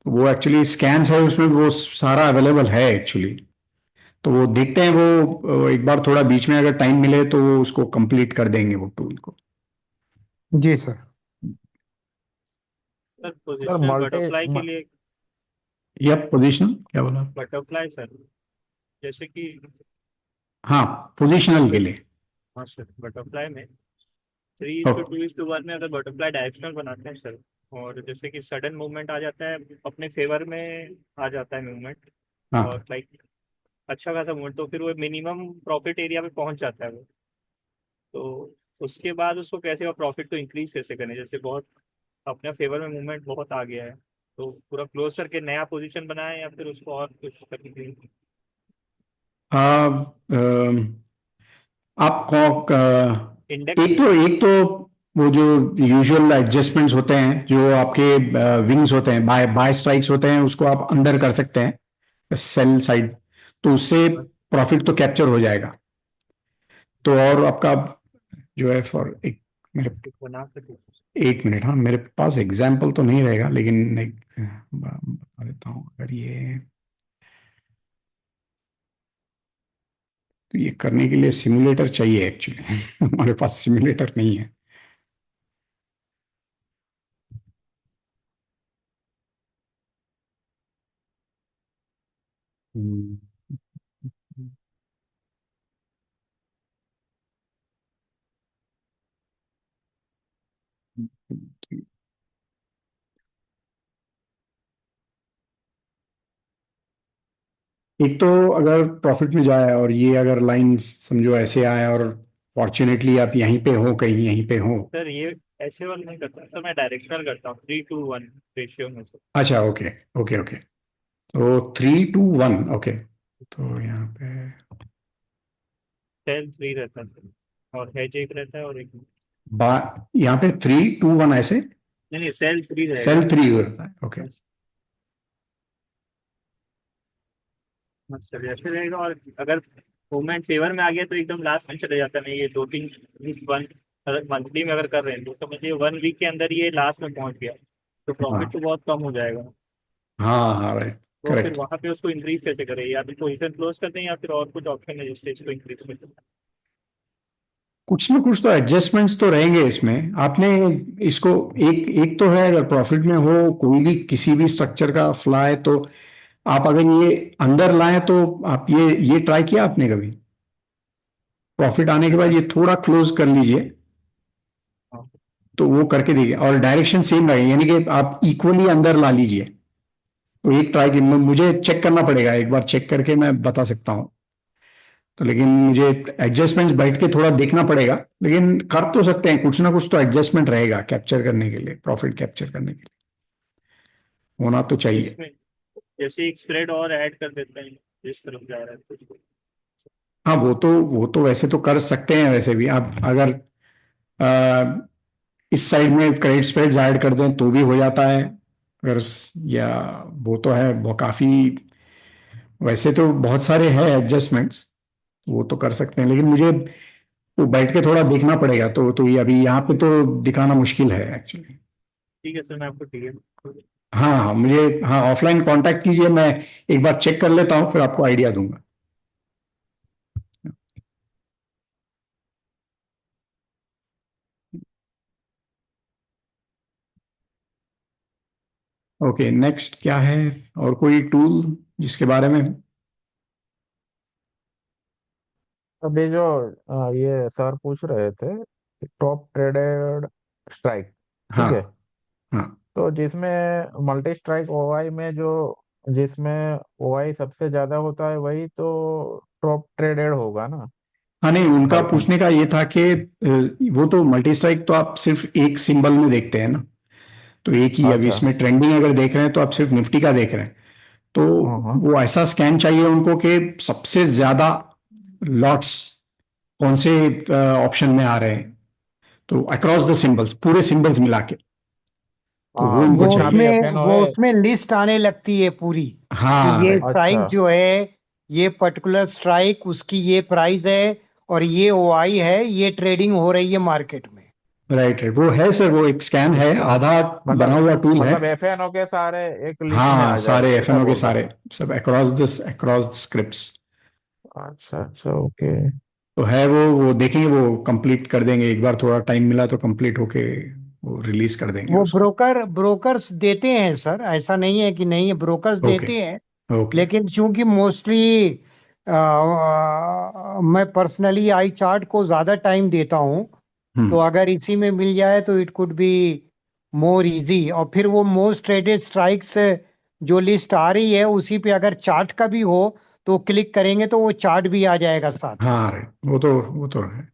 वो एक्चुअली स्कैन्स है उसमें, वो सारा अवेलेबल है एक्चुअली। तो वो देखते हैं, वो एक बार थोड़ा बीच में अगर टाइम मिले तो वो उसको कंप्लीट कर देंगे वो टूल को। जी sir. Sir sir positional multi butterfly के लिए, यह पोजीशनल क्या बोला? बटरफ्लाई सर, जैसे कि, हाँ, पोजीशनल के लिए। हाँ सर, बटरफ्लाई में three O, is two two is two one में अगर बटरफ्लाई डायरेक्शनल बनाते हैं सर, और जैसे कि सडन मूवमेंट आ जाता है, अपने फेवर में आ जाता है मूवमेंट, और हाँ। लाइक अच्छा खासा मूवमेंट, तो फिर वो मिनिमम प्रॉफिट एरिया पे पहुंच जाता है वो। तो उसके बाद उसको कैसे और प्रॉफिट को इंक्रीज कैसे करें, जैसे बहुत अपने फेवर में मूवमेंट बहुत आ गया है, तो पूरा क्लोज करके नया पोजीशन बनाए या फिर उसको और कुछ करने के लिए। आपको इंडेक्स एक तो वो जो यूजुअल एडजस्टमेंट्स होते हैं, जो आपके विंग्स होते हैं, बाय बाय स्ट्राइक्स होते हैं, उसको आप अंदर कर सकते हैं सेल साइड। तो उससे प्रॉफिट तो कैप्चर हो जाएगा। तो और आपका जो है फॉर एक, मेरे बना सके। एक मिनट, हाँ मेरे पास एग्जाम्पल तो नहीं रहेगा, लेकिन एक बता देता हूँ। अगर ये करने के लिए सिमुलेटर चाहिए एक्चुअली। हमारे पास सिमुलेटर नहीं है। हम्म। एक तो अगर प्रॉफिट में जाए और ये अगर लाइन समझो ऐसे आए, और फॉर्चुनेटली आप यहीं पे हो, कहीं यहीं पे हो। सर ये ऐसे वाला नहीं करता सर, मैं डायरेक्शनल करता हूँ 3-2-1 रेशियो में सर। अच्छा, ओके ओके ओके। तो 3-2-1, ओके। तो यहाँ पे सेल 3 रहता है सर, और हेज एक रहता है और एक, बा यहाँ पे 3-2-1 ऐसे नहीं नहीं, सेल 3 रहेगा। सेल 3 होता है, ओके। अच्छा ऐसे रहेगा, और अगर मूवमेंट फेवर में आ गया तो एकदम लास्ट में चले जाता है, नहीं ये 2-3 वन, अगर मंथली में अगर कर रहे हैं तो समझिए 1 वीक के अंदर ये लास्ट में पहुंच गया, तो प्रॉफिट तो हाँ बहुत कम हो जाएगा। हाँ हाँ, राइट, तो फिर करेक्ट। वहां पे उसको इंक्रीज कैसे करें, या तो पोजिशन क्लोज कर दें या फिर और कुछ ऑप्शन है जिससे इसको इंक्रीज कर दें। कुछ ना कुछ तो एडजस्टमेंट्स तो रहेंगे इसमें। आपने इसको, एक एक तो है, अगर प्रॉफिट में हो कोई भी किसी भी स्ट्रक्चर का फ्लाई, तो आप अगर ये अंदर लाएं, तो आप ये ट्राई किया आपने कभी? प्रॉफिट आने के बाद ये थोड़ा क्लोज कर लीजिए, हाँ तो वो करके देखिए, और डायरेक्शन सेम रहे, यानी कि आप इक्वली अंदर ला लीजिए। तो एक ट्राई की, मुझे चेक करना पड़ेगा, एक बार चेक करके मैं बता सकता हूँ। तो लेकिन मुझे एडजस्टमेंट्स बैठ के थोड़ा देखना पड़ेगा, लेकिन कर तो सकते हैं, कुछ ना कुछ तो एडजस्टमेंट रहेगा कैप्चर करने के लिए, प्रॉफिट कैप्चर करने के लिए होना तो चाहिए। इसमें जैसे एक स्प्रेड और ऐड कर देते हैं जिस तरफ जा रहा है कुछ। हाँ, वो तो वैसे तो कर सकते हैं, वैसे भी आप अगर अ, इस साइड में क्रेडिट स्प्रेड्स ऐड कर दें तो भी हो जाता है। अगर या वो तो है, वो काफी, वैसे तो बहुत सारे हैं एडजस्टमेंट्स, वो तो कर सकते हैं, लेकिन मुझे वो बैठ के थोड़ा देखना पड़ेगा। तो ये अभी यहाँ पे तो दिखाना मुश्किल है एक्चुअली। ठीक है सर, मैं आपको ठीक है। हाँ हाँ, मुझे, हाँ ऑफलाइन कांटेक्ट कीजिए, मैं एक बार चेक कर लेता हूँ, फिर आपको आइडिया दूंगा। ओके, नेक्स्ट क्या है? और कोई टूल जिसके बारे में? अभी जो ये सर पूछ रहे थे, टॉप ट्रेडेड स्ट्राइक, हाँ ठीक है। हाँ तो जिसमें मल्टी स्ट्राइक ओआई में जो जिसमें ओआई सबसे ज्यादा होता है वही तो टॉप ट्रेडेड होगा ना हाँ नहीं, उनका आईकॉन। पूछने का ये था कि वो तो मल्टी स्ट्राइक तो आप सिर्फ एक सिंबल में देखते हैं ना, तो एक ही, अभी अच्छा। इसमें ट्रेंडिंग अगर देख रहे हैं तो आप सिर्फ निफ्टी का देख रहे हैं, तो हाँ। वो ऐसा स्कैन चाहिए उनको कि सबसे ज्यादा लॉट्स कौन से ऑप्शन में आ रहे हैं, तो अक्रॉस द सिंबल्स, पूरे सिंबल्स मिला के, तो वो हाँ उनको जितना भी चाहिए। एफएनओ वो है। उसमें लिस्ट आने लगती है पूरी कि हाँ ये राइट। स्ट्राइक अच्छा। जो है, ये पर्टिकुलर स्ट्राइक उसकी ये प्राइस है, और ये ओआई है, ये ट्रेडिंग हो रही है मार्केट में। राइट राइट, वो है सर, वो एक स्कैन है, अच्छा। आधा बना मतलब हुआ टूल है। मतलब एफएनओ के सारे एक लिस्ट में हाँ आ जाए सारे ऐसा एफएनओ के बोल रहे सारे, सब अक्रॉस द स्क्रिप्ट्स। हो। अच्छा अच्छा ओके। तो है वो देखेंगे, वो कंप्लीट कर देंगे, एक बार थोड़ा टाइम मिला तो कंप्लीट होके वो रिलीज कर देंगे वो उसको। ब्रोकर्स देते हैं सर, ऐसा नहीं है कि नहीं है, ब्रोकर्स ओके। देते हैं। ओके। लेकिन चूंकि मोस्टली मैं पर्सनली आई चार्ट को ज्यादा टाइम देता हूं, तो हम्म। अगर इसी में मिल जाए तो it could be more easy. और फिर वो मोस्ट ट्रेडेड स्ट्राइक्स जो लिस्ट आ रही है उसी पे अगर चार्ट का भी हो तो क्लिक करेंगे तो वो चार्ट भी आ जाएगा साथ में। हाँ राइट, वो तो है,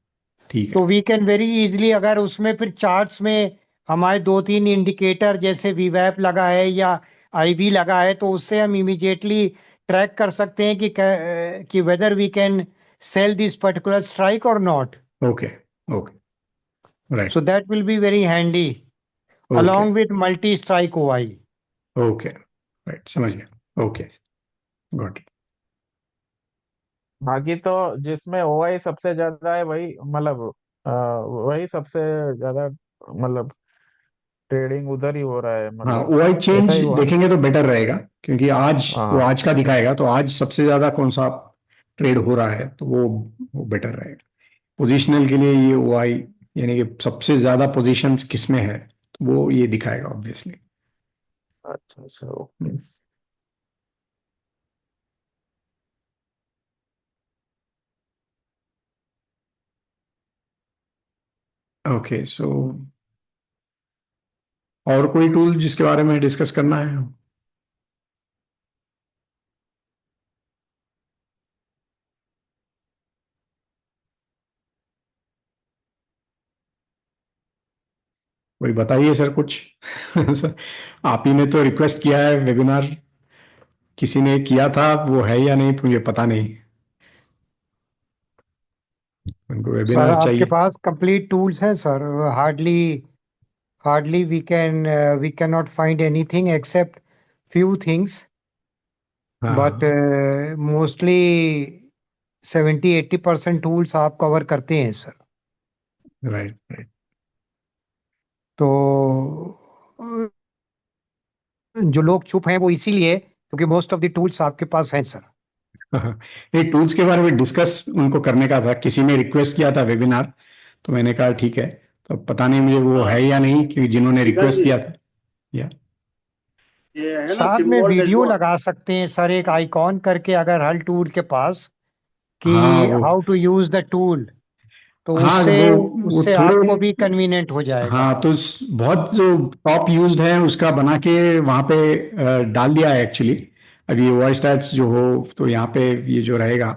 ठीक तो है। वी कैन वेरी इजीली, अगर उसमें फिर चार्ट्स में हमारे दो तीन इंडिकेटर जैसे वीवैप लगा है या आईबी लगा है, तो उससे हम इमीडिएटली ट्रैक कर सकते हैं कि whether we can sell this particular strike or not. Okay. Okay. So right. That will be very handy okay. along with multi strike OI. Okay. Right, समझ गया, ओके, गॉट इट। बाकी तो जिसमें OI सबसे ज्यादा है वही मतलब वही सबसे ज्यादा मतलब ट्रेडिंग उधर ही हो रहा है हाँ, मतलब ओआई ऐसा चेंज ही हुआ ना। देखेंगे तो बेटर रहेगा, क्योंकि आज वो हाँ। आज का दिखाएगा, तो आज सबसे ज्यादा कौन सा ट्रेड हो रहा है, तो वो बेटर रहेगा। पोजिशनल के लिए ये ओआई, यानी कि सबसे ज्यादा पोजीशंस किस में है, तो वो ये दिखाएगा ऑब्वियसली। अच्छा अच्छा ओके। ओके, सो और कोई टूल जिसके बारे में डिस्कस करना है? कोई बताइए सर कुछ। सर, आप ही ने तो रिक्वेस्ट किया है वेबिनार, किसी ने किया था, वो है या नहीं मुझे पता नहीं, उनको सर वेबिनार आपके चाहिए। पास कंप्लीट टूल्स हैं sir. Hardly hardly we can not find anything except few things, but हाँ mostly 70-80% टूल्स आप कवर करते हैं सर। Right right. तो जो लोग चुप हैं वो इसीलिए क्योंकि मोस्ट ऑफ द टूल्स आपके पास हैं सर। ये टूल्स के बारे में डिस्कस उनको करने का था, किसी ने रिक्वेस्ट किया था वेबिनार, तो मैंने कहा ठीक है, तो पता नहीं मुझे वो है हाँ या नहीं, कि जिन्होंने श्रीकांत रिक्वेस्ट जी, किया था। या ये है ना साथ में सिंबल वीडियो डैशबोर्ड। लगा सकते हैं सर, एक आइकॉन करके अगर हर टूल के पास, कि हाँ वो, how to use the tool, तो हाँ उससे वो उससे थोड़े, आपको भी कन्वीनियंट हो जाएगा। हाँ तो बहुत जो टॉप यूज्ड है उसका बना के वहाँ पे डाल दिया है एक्चुअली। अब ये वॉइस टैग्स जो हो, तो यहाँ पे ये जो रहेगा,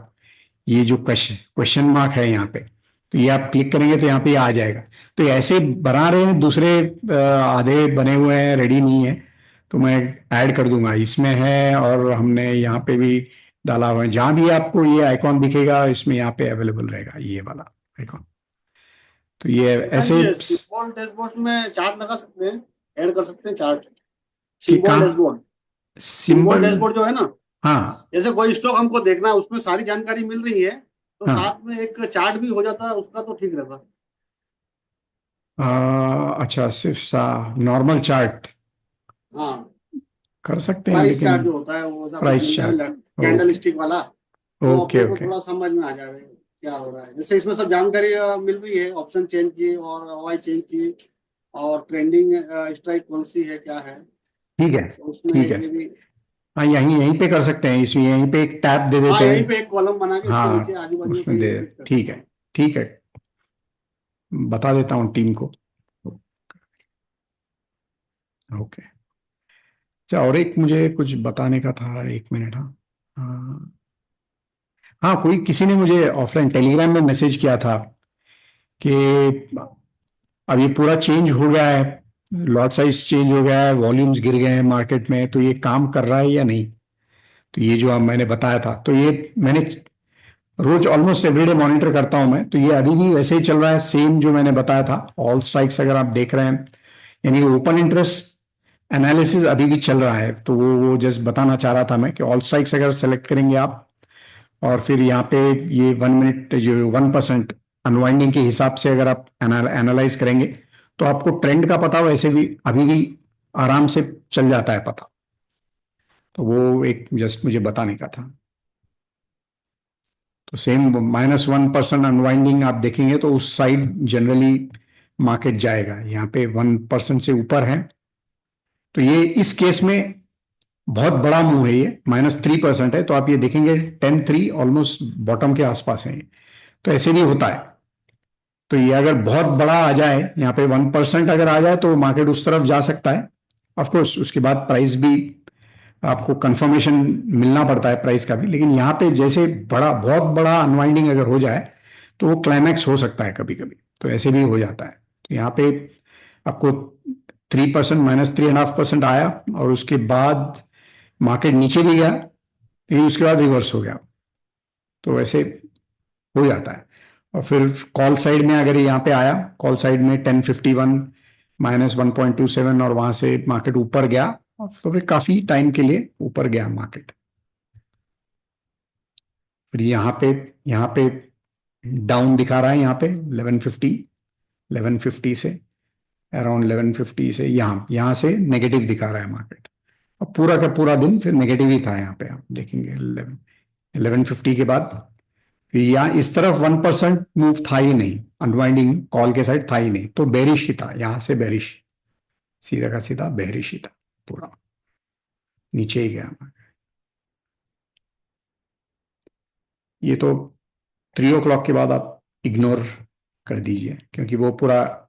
ये जो क्वेश्चन मार्क है यहाँ पे, तो ये आप क्लिक करेंगे तो यहाँ पे ये आ जाएगा। तो ये ऐसे बना रहे हैं, दूसरे आधे बने हुए हैं, रेडी नहीं है, तो मैं ऐड कर दूंगा, इसमें है, और हमने यहाँ पे भी डाला हुआ है, जहाँ भी आपको ये आइकॉन दिखेगा इसमें यहाँ पे अवेलेबल रहेगा ये वाला आइकॉन। तो ये श्रीकांत ऐसे जी, सिंबल डैशबोर्ड में चार्ट लगा सकते हैं, ऐड कर सकते हैं चार्ट। कि सिंबल कहाँ डैशबोर्ड, सिंबल सिंबल। डैशबोर्ड जो है ना, हाँ जैसे कोई स्टॉक हमको देखना है उसमें सारी जानकारी मिल रही है, तो हाँ। साथ में एक चार्ट भी हो जाता है उसका, तो ठीक रहता। अच्छा, सिर्फ सा नॉर्मल चार्ट हाँ, कर सकते हैं, प्राइस लेकिन चार्ट जो होता है वो ऐसा कुछ प्राइस मिल जाए, चार्ट। Candle okay. स्टिक वाला, तो ओके अपने को ओके। थोड़ा समझ में आ जाए क्या हो रहा है। जैसे इसमें सब जानकारी मिल रही है, ऑप्शन चेंज की और ओआई चेंज की, और ट्रेंडिंग स्ट्राइक कौन सी है क्या है, ठीक है। तो उसमें ठीक है। ये भी। हाँ, यहीं यहीं पे कर सकते हैं, इसमें यहीं पे एक टैब दे हाँ, देते यहीं पे हैं। एक कॉलम बना के इसके नीचे हाँ आजू बाजू में उसमें कहीं दे, भी फिट कर ठीक सकते है। हैं। ठीक है, बता देता हूँ टीम को। ओके। अच्छा, और एक मुझे कुछ बताने का था, 1 मिनट। हाँ हाँ हाँ, कोई किसी ने मुझे ऑफलाइन टेलीग्राम में मैसेज किया था कि अब ये पूरा चेंज हो गया है, लॉट साइज चेंज हो गया है, वॉल्यूम्स गिर गए हैं मार्केट में, तो ये काम कर रहा है या नहीं। तो ये जो अब मैंने बताया था, तो ये मैंने रोज ऑलमोस्ट एवरीडे मॉनिटर करता हूं मैं, तो ये अभी भी वैसे ही चल रहा है, सेम जो मैंने बताया था। ऑल स्ट्राइक्स अगर आप देख रहे हैं, यानी ओपन इंटरेस्ट एनालिसिस अभी भी चल रहा है, तो वो जस्ट बताना चाह रहा था मैं कि ऑल स्ट्राइक्स अगर सेलेक्ट करेंगे आप, और फिर यहाँ पे ये 1 मिनट जो 1% अनवाइंडिंग के हिसाब से अगर आप एनालाइज करेंगे, तो आपको ट्रेंड का पता वैसे भी अभी भी आराम से चल जाता है पता। तो वो एक जस्ट मुझे बताने का था। तो सेम -1% अनवाइंडिंग आप देखेंगे तो उस साइड जनरली मार्केट जाएगा। यहाँ पे 1% से ऊपर है, तो ये इस केस में बहुत बड़ा मूव है, ये -3% है, तो आप ये देखेंगे 10-3 ऑलमोस्ट बॉटम के आसपास है। तो ऐसे भी होता है। तो ये अगर बहुत बड़ा आ जाए, यहाँ पे 1% अगर आ जाए, तो मार्केट उस तरफ जा सकता है। ऑफकोर्स उसके बाद प्राइस भी आपको कंफर्मेशन मिलना पड़ता है प्राइस का भी, लेकिन यहाँ पे जैसे बड़ा बहुत बड़ा अनवाइंडिंग अगर हो जाए, तो वो क्लाइमैक्स हो सकता है कभी कभी, तो ऐसे भी हो जाता है। तो यहाँ पे आपको 3% -3.5% आया, और उसके बाद मार्केट नीचे भी गया, लेकिन उसके बाद रिवर्स हो गया। तो ऐसे हो जाता है। और फिर कॉल साइड में अगर यहाँ पे आया, कॉल साइड में 1051 -1.27, और वहां से मार्केट ऊपर गया, और तो फिर काफी टाइम के लिए ऊपर गया मार्केट। फिर यहाँ पे डाउन दिखा रहा है, यहाँ पे 1150 से अराउंड 1150 से यहाँ यहाँ से नेगेटिव दिखा रहा है मार्केट। अब पूरा का पूरा दिन फिर नेगेटिव ही था। यहाँ पे आप देखेंगे 1150 के बाद फिर यहाँ इस तरफ 1% मूव था ही नहीं, अनवाइंडिंग कॉल के साइड था ही नहीं, तो बेरिश ही था, यहाँ से बेरिश, सीधा का सीधा बेरिश ही था, पूरा नीचे ही गया। ये तो 3 o'clock के बाद आप इग्नोर कर दीजिए, क्योंकि वो पूरा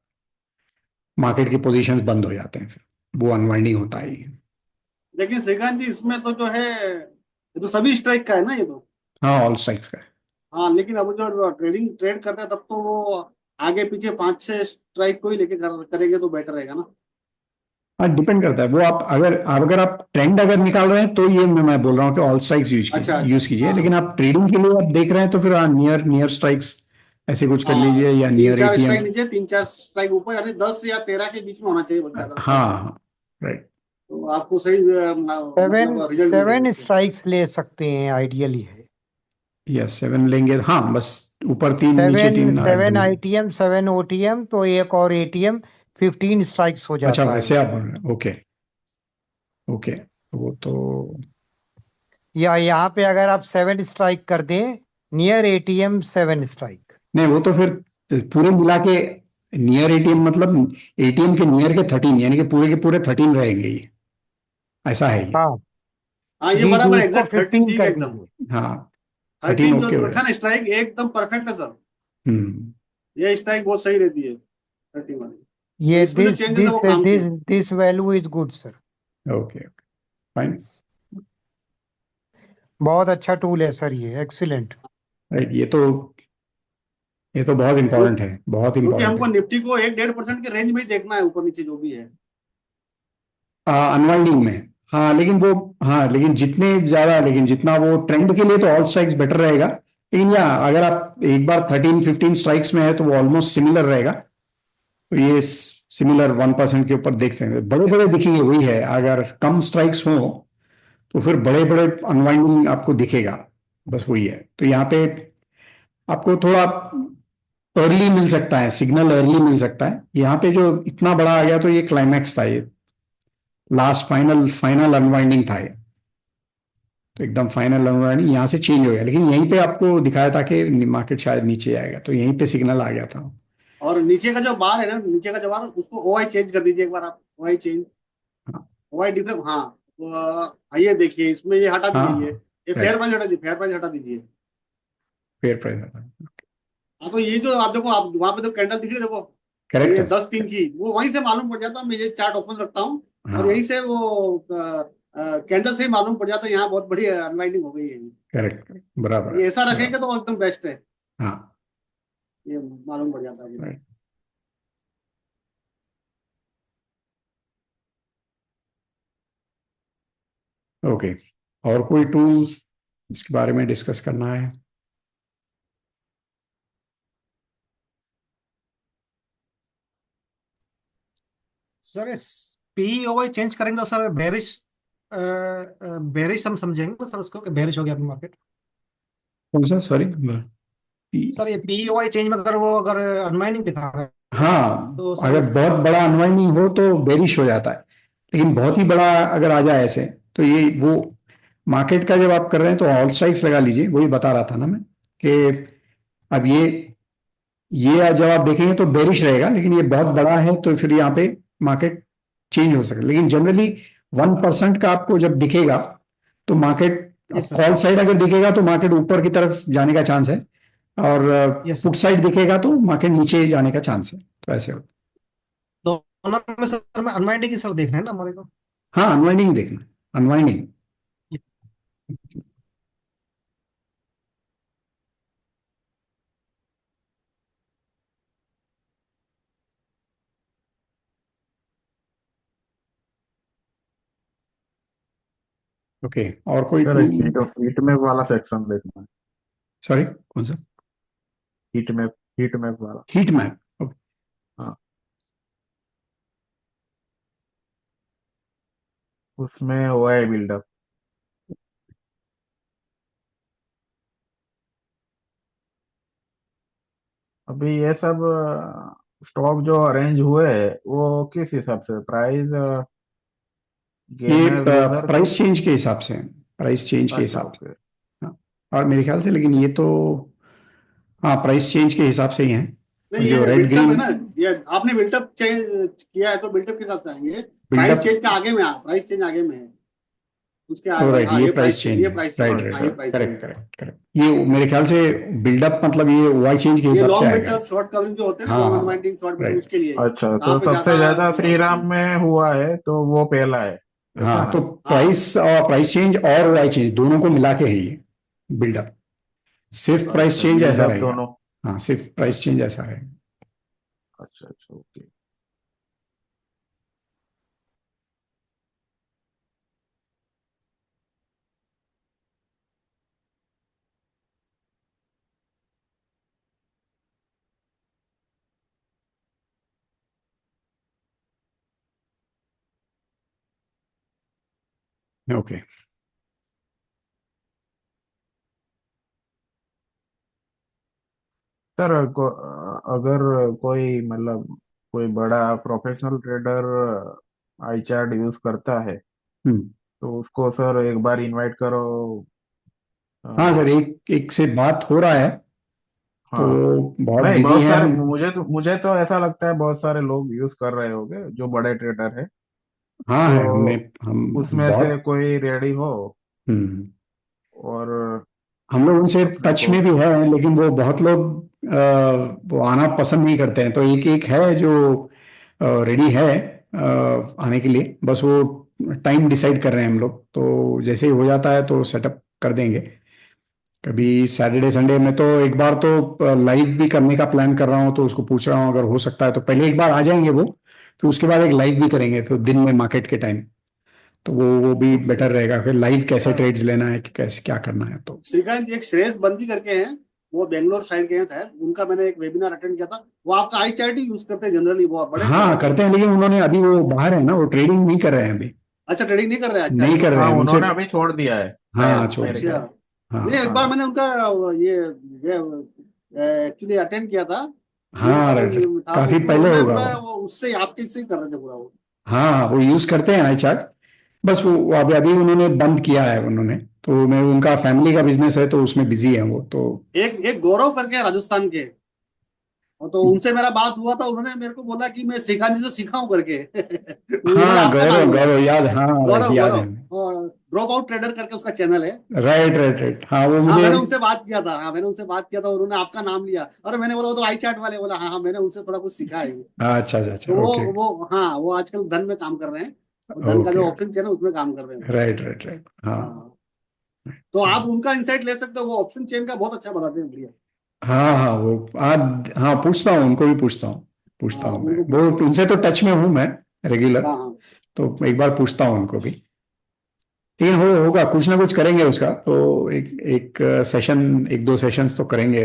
मार्केट के पोजीशंस बंद हो जाते हैं, फिर वो अनवाइंडिंग होता ही है। लेकिन श्रीकांत जी, इसमें तो जो है ये तो सभी स्ट्राइक का है ना, ये तो। हाँ, ऑल स्ट्राइक्स का है। हाँ, लेकिन अब जो ट्रेड करता है तब तो वो आगे पीछे 5-6 स्ट्राइक को ही लेके करेंगे तो बेटर रहेगा ना। हाँ, डिपेंड करता है वो, आप अगर आप ट्रेंड अगर निकाल रहे हैं, तो ये मैं बोल रहा हूँ कि ऑल स्ट्राइक्स अच्छा अच्छा। यूज कीजिए, हाँ लेकिन आप ट्रेडिंग के लिए आप देख रहे हैं, तो फिर नियर स्ट्राइक्स ऐसे कुछ कर हाँ, लीजिए, या तीन नियर चार एटीएम। स्ट्राइक नीचे 3-4 स्ट्राइक ऊपर, यानी 10 या 13 के बीच में होना चाहिए ज्यादा, 10 नहीं। हाँ, राइट। तो आपको सही सेवन मतलब रिजल्ट मिलेगा सेवन इससे। स्ट्राइक्स ले सकते हैं, आइडियली है। यस, 7 लेंगे, हाँ, बस ऊपर 3 नीचे सेवन 3 सेवन एकदम। आईटीएम 7 ओटीएम तो एक और एटीएम 15 स्ट्राइक्स हो अच्छा, जाता है वैसे आप बोल उसमें। रहे हैं, ओके ओके, वो तो या यहाँ पे अगर आप 7 स्ट्राइक कर दें, नियर एटीएम 7 स्ट्राइक। नहीं, वो तो फिर पूरे मिला के नियर एटीएम, मतलब एटीएम के नियर के 13, यानी कि पूरे के पूरे 13 रहेंगे ये, ऐसा है ये। हाँ हाँ, ये जी जी, बराबर है, इसको एग्जैक्ट 13 15 ठीक है कर एकदम। दीजिए। हाँ, 13 13 जो ओके हो गया। दर्शन स्ट्राइक एकदम परफेक्ट है सर। हम्म। ये स्ट्राइक बहुत सही रहती है 30 वाली। तो ये इसमें जो चेंजेस है वो काम के हैं। This value is good sir. Okay, fine. बहुत अच्छा टूल है सर, ये एक्सीलेंट। राइट, ये तो बहुत इंपॉर्टेंट है, बहुत क्योंकि इंपॉर्टेंट हमको है। निफ्टी को 1-1.5% के रेंज में ही देखना है, ऊपर नीचे जो भी है। अनवाइंडिंग में, हाँ, लेकिन वो, हाँ, लेकिन जितना वो ट्रेंड के लिए तो ऑल स्ट्राइक्स बेटर रहेगा, लेकिन या अगर आप एक बार 13-15 स्ट्राइक्स में है, तो वो ऑलमोस्ट सिमिलर रहेगा। तो ये सिमिलर 1% के ऊपर देख सकते हैं, बड़े बड़े दिखेंगे, वही है, अगर कम स्ट्राइक्स हो तो फिर बड़े बड़े अनवाइंडिंग आपको दिखेगा, बस वही है। तो यहाँ पे आपको थोड़ा अर्ली मिल सकता है, सिग्नल अर्ली मिल सकता है। यहाँ पे जो इतना बड़ा आ गया, तो ये क्लाइमैक्स था, ये लास्ट फाइनल फाइनल अनवाइंडिंग था ये। तो एकदम फाइनल अनवाइंडिंग यहाँ से चेंज हो गया, लेकिन यहीं पे आपको दिखाया था कि मार्केट शायद नीचे आएगा, तो यहीं पे सिग्नल आ गया था। और नीचे का जो बार है ना, नीचे का जो बार, उसको ओआई चेंज कर दीजिए एक बार आप, ओआई चेंज, हाँ ओआई डिफरेंस। हाँ, तो ये देखिए, इसमें ये हटा हाँ, दीजिए, ये फेयर राइट, प्राइस हटा दीजिए, फेयर प्राइस हटा दीजिए। Fair price. हाँ, तो ये जो आप देखो, आप वहां पे तो कैंडल दिख रही है, देखो करेक्ट ये है। 10-3 की, वो वहीं से मालूम पड़ जाता है। मैं ये चार्ट ओपन रखता हूँ, हाँ, यही से वो कैंडल से ही मालूम पड़ जाता है यहाँ बहुत बड़ी अनवाइंडिंग हो गई है। करेक्ट, बराबर ये है, ऐसा रखेंगे बराबर। तो एकदम बेस्ट है, हाँ, ये मालूम पड़ जाता है मुझे। Right, okay. और कोई टूल इसके बारे में डिस्कस करना है? सर इस पीईओवाई चेंज करेंगे तो सर बेरिश बेरिश हम समझेंगे सर उसको कि बेरिश हो गया अपनी मार्केट। कौन सा, सॉरी? सर ये पीईओवाई चेंज में अगर वो अगर अनवाइंडिंग दिखा रहा है हाँ, तो सर अगर बहुत बड़ा अनवाइंडिंग हो तो बेरिश हो जाता है, लेकिन बहुत ही बड़ा अगर आ जाए ऐसे, तो ये वो मार्केट का जब आप कर रहे हैं तो ऑल स्ट्राइक्स लगा लीजिए, वही बता रहा था ना मैं कि अब ये जब आप देखेंगे तो बेरिश रहेगा, लेकिन ये बहुत बड़ा है तो फिर यहाँ पे मार्केट चेंज हो सकता है। लेकिन जनरली 1% का आपको जब दिखेगा तो market, yes sir. Call side अगर दिखेगा तो मार्केट ऊपर की तरफ जाने का चांस है, और यस पुट सर। साइड दिखेगा तो मार्केट नीचे जाने का चांस है, तो ऐसे होता दोनों में सर में अनवाइंडिंग ही सर देखना है ना हमारे को। है। हाँ, अनवाइंडिंग देखना, अनवाइंडिंग। ओके, और कोई सर टूल? हीट मैप वाला सेक्शन देखना है। सॉरी, कौन सा? हीट मैप वाला। Heat map. हाँ, उसमें ओआई बिल्डअप। अभी ये सब स्टॉक जो अरेंज हुए हैं वो किस हिसाब से, प्राइस ये गेनर लूजर के? प्राइस चेंज के हिसाब से, प्राइस चेंज के अच्छा, हिसाब से। ओके। हाँ, और मेरे ख्याल से, लेकिन ये तो, हाँ, प्राइस चेंज के हिसाब से ही है। नहीं, जो ये रेड बिल्टअप है ग्रीन ना, ये आपने बिल्टअप चेंज किया है तो बिल्टअप के हिसाब से आएंगे। प्राइस बिल्डअप, चेंज का आगे में, प्राइस चेंज आगे में है उसके ओ आगे। राइट, हाँ, ये ये प्राइस प्राइस चेंज, चेंज ये है, प्राइस चेंज, राइट अच्छा, राइट हाँ ये right, price change. Correct correct correct. ये मेरे ख्याल से बिल्डअप मतलब ये वाई चेंज के ये हिसाब से लॉन्ग आएगा। बिल्टअप शॉर्ट कवरिंग जो होते हैं ना, हाँ लॉन्ग हाँ, अनवाइंडिंग शॉर्ट बिल्टअप, राइट। उसके लिए है। अच्छा, कहाँ तो पे सबसे ज्यादा ज्यादा श्रीराम में हुआ है तो वो पहला है, ऐसा हाँ, ना? तो हाँ प्राइस चेंज और वाई चेंज दोनों को मिला के है ये बिल्डअप। सिर्फ प्राइस अच्छा, चेंज ऐसा बिल्डअप रहेगा। दोनों। हाँ, सिर्फ प्राइस चेंज ऐसा रहेगा। अच्छा अच्छा, ओके। ओके। सर अगर कोई मतलब कोई बड़ा प्रोफेशनल ट्रेडर आई चार्ट यूज करता है हम्म। तो उसको सर एक बार इनवाइट करो। हाँ सर, अ, एक एक से बात हो रहा है, तो हाँ, बहुत नहीं, बिजी बहुत हैं सारे, हम। मुझे तो ऐसा लगता है बहुत सारे लोग यूज कर रहे होंगे जो बड़े ट्रेडर है। हाँ है, तो हम उसमें से बहुत। कोई रेडी हो हम्म। और हम लोग उनसे अपने टच को। में भी है, लेकिन वो बहुत लोग वो आना पसंद नहीं करते हैं, तो एक एक है जो रेडी है आने के लिए, बस वो टाइम डिसाइड कर रहे हैं हम लोग, तो जैसे ही हो जाता है तो सेटअप कर देंगे। कभी सैटरडे संडे में तो एक बार तो लाइव भी करने का प्लान कर रहा हूँ, तो उसको पूछ रहा हूँ अगर हो सकता है तो पहले एक बार आ जाएंगे वो, फिर उसके बाद एक लाइव भी करेंगे, फिर दिन में मार्केट के टाइम, तो वो भी ओके। बेटर रहेगा। फिर लाइव कैसे हाँ, ट्रेड्स लेना है कि कैसे क्या करना है, तो श्रीकांत जी, एक श्रेयस बंदी करके हैं, वो बेंगलोर साइड के हैं शायद, उनका मैंने एक वेबिनार अटेंड किया था। वो आपका आई चार्ट ही यूज करते हैं जनरली, बहुत बड़े हाँ ट्रेडर है वो। करते हैं, लेकिन उन्होंने अभी, वो बाहर है ना, वो ट्रेडिंग नहीं कर रहे हैं अभी, अच्छा, ट्रेडिंग नहीं कर रहे हैं, अच्छा नहीं अच्छा। कर रहे हाँ, हैं उनसे। उन्होंने अभी छोड़ दिया है हाँ, शायद, छोड़ मेरे दिया। अच्छा, ख्याल। नहीं, हाँ एक बार मैंने उनका ये एक्चुअली अटेंड किया था, जूम हाँ, का right, right। जो था, तो काफी उसमें पहले उन्होंने होगा पूरा वो। वो उससे आपके से ही कर रहे थे पूरा वो। हाँ, वो यूज करते हैं आई चार्ट, बस वो अभी अभी उन्होंने बंद किया है उन्होंने, तो मैं, उनका फैमिली का बिजनेस है तो उसमें बिजी है वो तो। एक एक गौरव करके हैं राजस्थान के, और तो उनसे मेरा बात हुआ था, उन्होंने मेरे को बोला कि मैं श्रीकांत जी से सीखा हूँ करके। उन्होंने हाँ, आपका नाम गौरव लिया। गौरव याद, हाँ राइट, गौरव, याद है। गौरव, और ड्रॉप आउट ट्रेडर करके उसका चैनल है। राइट राइट राइट, हाँ वो हाँ, मुझे। मैंने उनसे बात किया था, हाँ मैंने उनसे बात किया था, उन्होंने आपका नाम लिया, और मैंने बोला वो तो आई चार्ट वाले, बोला हाँ हाँ, मैंने उनसे थोड़ा कुछ सीखा है। हाँ, अच्छा अच्छा तो अच्छा, ओके। वो हाँ, वो आजकल धन में काम कर रहे हैं, धन का जो ओके, ऑप्शन चेन है उसमें काम कर रहे हैं। राइट राइट राइट, हाँ हाँ, तो आप उनका इंसाइट ले सकते हो, वो ऑप्शन चेन का बहुत अच्छा बताते हैं, बढ़िया। हाँ हाँ, वो आज हाँ पूछता हूँ, उनको भी पूछता हाँ, हूँ मैं, उनको वो पूछो। उनसे तो टच में हूँ मैं रेगुलर, हाँ हाँ। तो एक बार पूछता हूँ उनको भी। लेकिन होगा कुछ ना कुछ करेंगे उसका, तो एक एक सेशन, एक दो सेशंस तो करेंगे